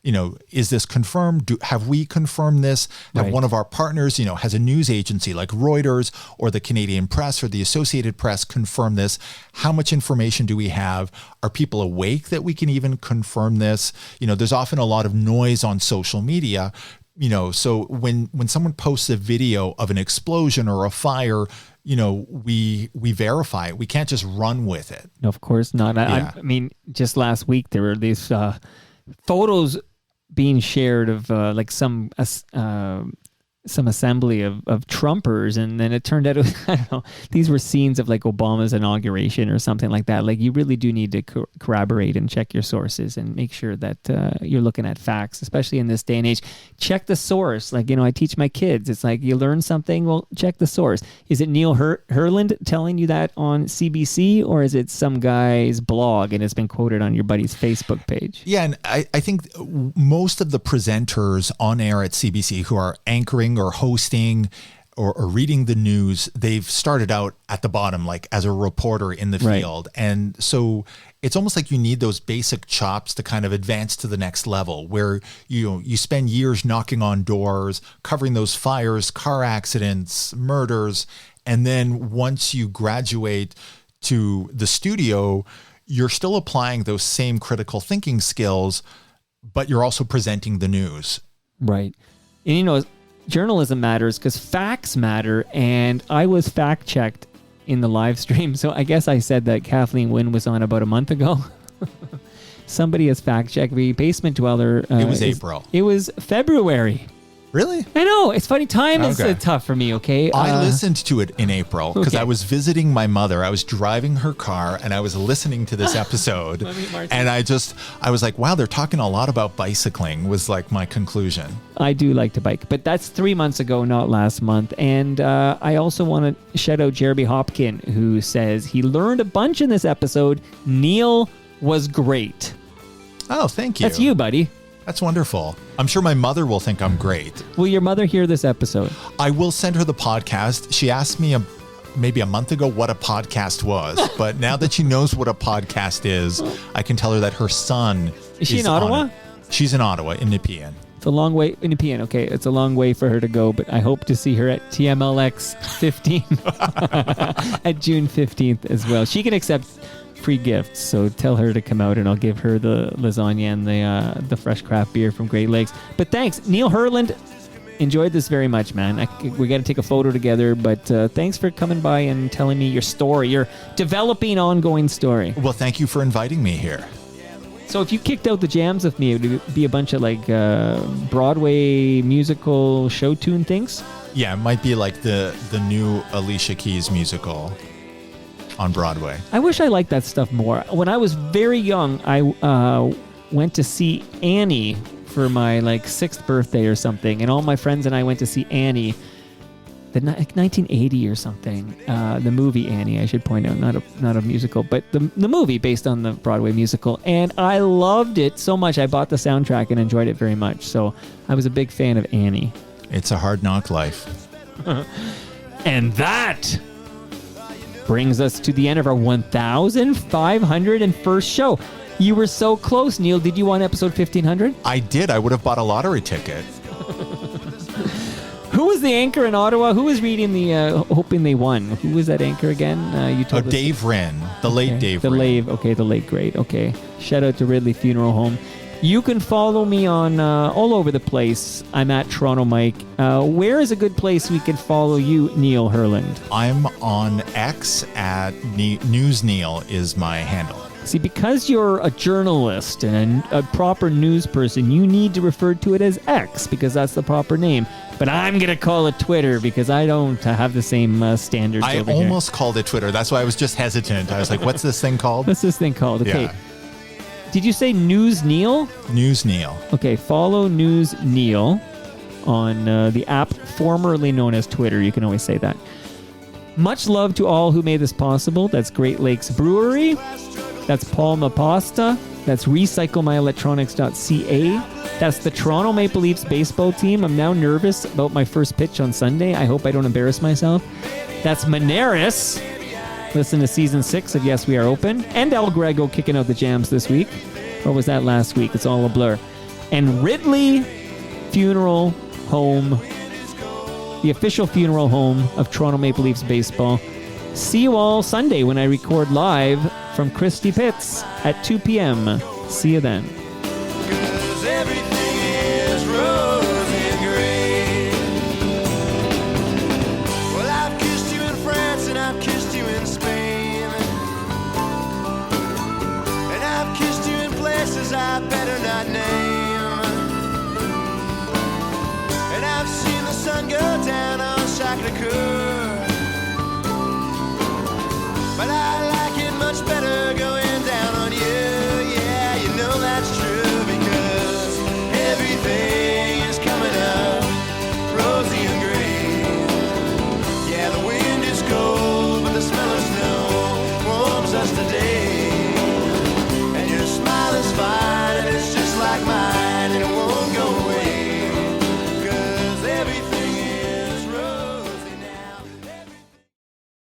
is this confirmed? Have we confirmed this? Have one of our partners, has a news agency like Reuters or the Canadian Press or the Associated Press confirmed this? How much information do we have? Are people awake that we can even confirm this? There's often a lot of noise on social media, so when someone posts a video of an explosion or a fire, we verify it. We can't just run with it. No, of course not. Yeah. I mean, just last week there were these photos being shared of some assembly of Trumpers, and then it turned out, I don't know, these were scenes of Obama's inauguration or something like that. You really do need to corroborate and check your sources and make sure that you're looking at facts, especially in this day and age. Check the source. I teach my kids. It's you learn something, well, check the source. Is it Neil Herland telling you that on CBC, or is it some guy's blog and it's been quoted on your buddy's Facebook page? Yeah, and I think most of the presenters on air at CBC who are anchoring or hosting or reading the news, they've started out at the bottom, as a reporter in the field. And so it's almost like you need those basic chops to kind of advance to the next level, where you spend years knocking on doors, covering those fires, car accidents, murders. And then once you graduate to the studio, you're still applying those same critical thinking skills, but you're also presenting the news. Right. And journalism matters because facts matter, and I was fact-checked in the live stream, so I guess I said that Kathleen Wynne was on about a month ago. Somebody has fact-checked me. Basement Dweller. It was April. It was February. Really? I know. It's funny. Time is tough for me, okay? I listened to it in April because I was visiting my mother. I was driving her car and I was listening to this episode. And I was like, wow, they're talking a lot about bicycling, was my conclusion. I do like to bike, but that's 3 months ago, not last month. And I also want to shout out Jeremy Hopkin, who says he learned a bunch in this episode. Neil was great. Oh, thank you. That's you, buddy. That's wonderful. I'm sure my mother will think I'm great. Will your mother hear this episode? I will send her the podcast. She asked me maybe a month ago what a podcast was, but now that she knows what a podcast is, I can tell her that her son is she in Ottawa? She's in Ottawa, in Nepean. It's a long way in Nepean. Okay, it's a long way for her to go, but I hope to see her at TMLX 15 at June 15th as well. She can accept free gifts, so tell her to come out and I'll give her the lasagna and the fresh craft beer from Great Lakes. But thanks, Neil Herland. Enjoyed this very much, man. We got to take a photo together, but thanks for coming by and telling me your story, your developing, ongoing story. Well, thank you for inviting me here. So if you kicked out the jams with me, it would be a bunch of like Broadway musical show tune things? Yeah, it might be like the new Alicia Keys musical on Broadway. I wish I liked that stuff more. When I was very young, I went to see Annie for my like 6th birthday or something, and all my friends and I went to see Annie, like 1980 or something. The movie Annie, I should point out, not a musical, but the movie based on the Broadway musical, and I loved it so much. I bought the soundtrack and enjoyed it very much. So I was a big fan of Annie. It's a hard knock life. And that brings us to the end of our 1,501st show. You were so close, Neil. Did you want episode 1,500? I did. I would have bought a lottery ticket. Who was the anchor in Ottawa? Who was reading the hoping they won? Who was that anchor again? You told us. Dave Wren. The late Dave Wren. The late great. Okay. Shout out to Ridley Funeral Home. You can follow me on all over the place. I'm at Toronto Mike. Where is a good place we could follow you, Neil Herland? I'm on X at News Neil is my handle. See, because you're a journalist and a proper news person, you need to refer to it as X because that's the proper name. But I'm going to call it Twitter because I don't have the same standards over here. I almost called it Twitter. That's why I was just hesitant. I was like, what's this thing called? What's this thing called? Okay. Yeah. Did you say News Neil? News Neil. Okay, follow News Neil on the app formerly known as Twitter. You can always say that. Much love to all who made this possible. That's Great Lakes Brewery. That's Palma Pasta. That's recyclemyelectronics.ca. That's the Toronto Maple Leafs baseball team. I'm now nervous about my first pitch on Sunday. I hope I don't embarrass myself. That's Moneris. Listen to season 6 of Yes We Are Open. And El Grego kicking out the jams this week. Or was that last week? It's all a blur. And Ridley Funeral Home, the official funeral home of Toronto Maple Leafs baseball. See you all Sunday when I record live from Christie Pitts at 2 p.m. See you then. 'Cause everything is rose and gray. Well, I've kissed you in France and I've kissed you in Spain, and I've kissed you in places I better not name, and I've seen the sun go down on Shakra.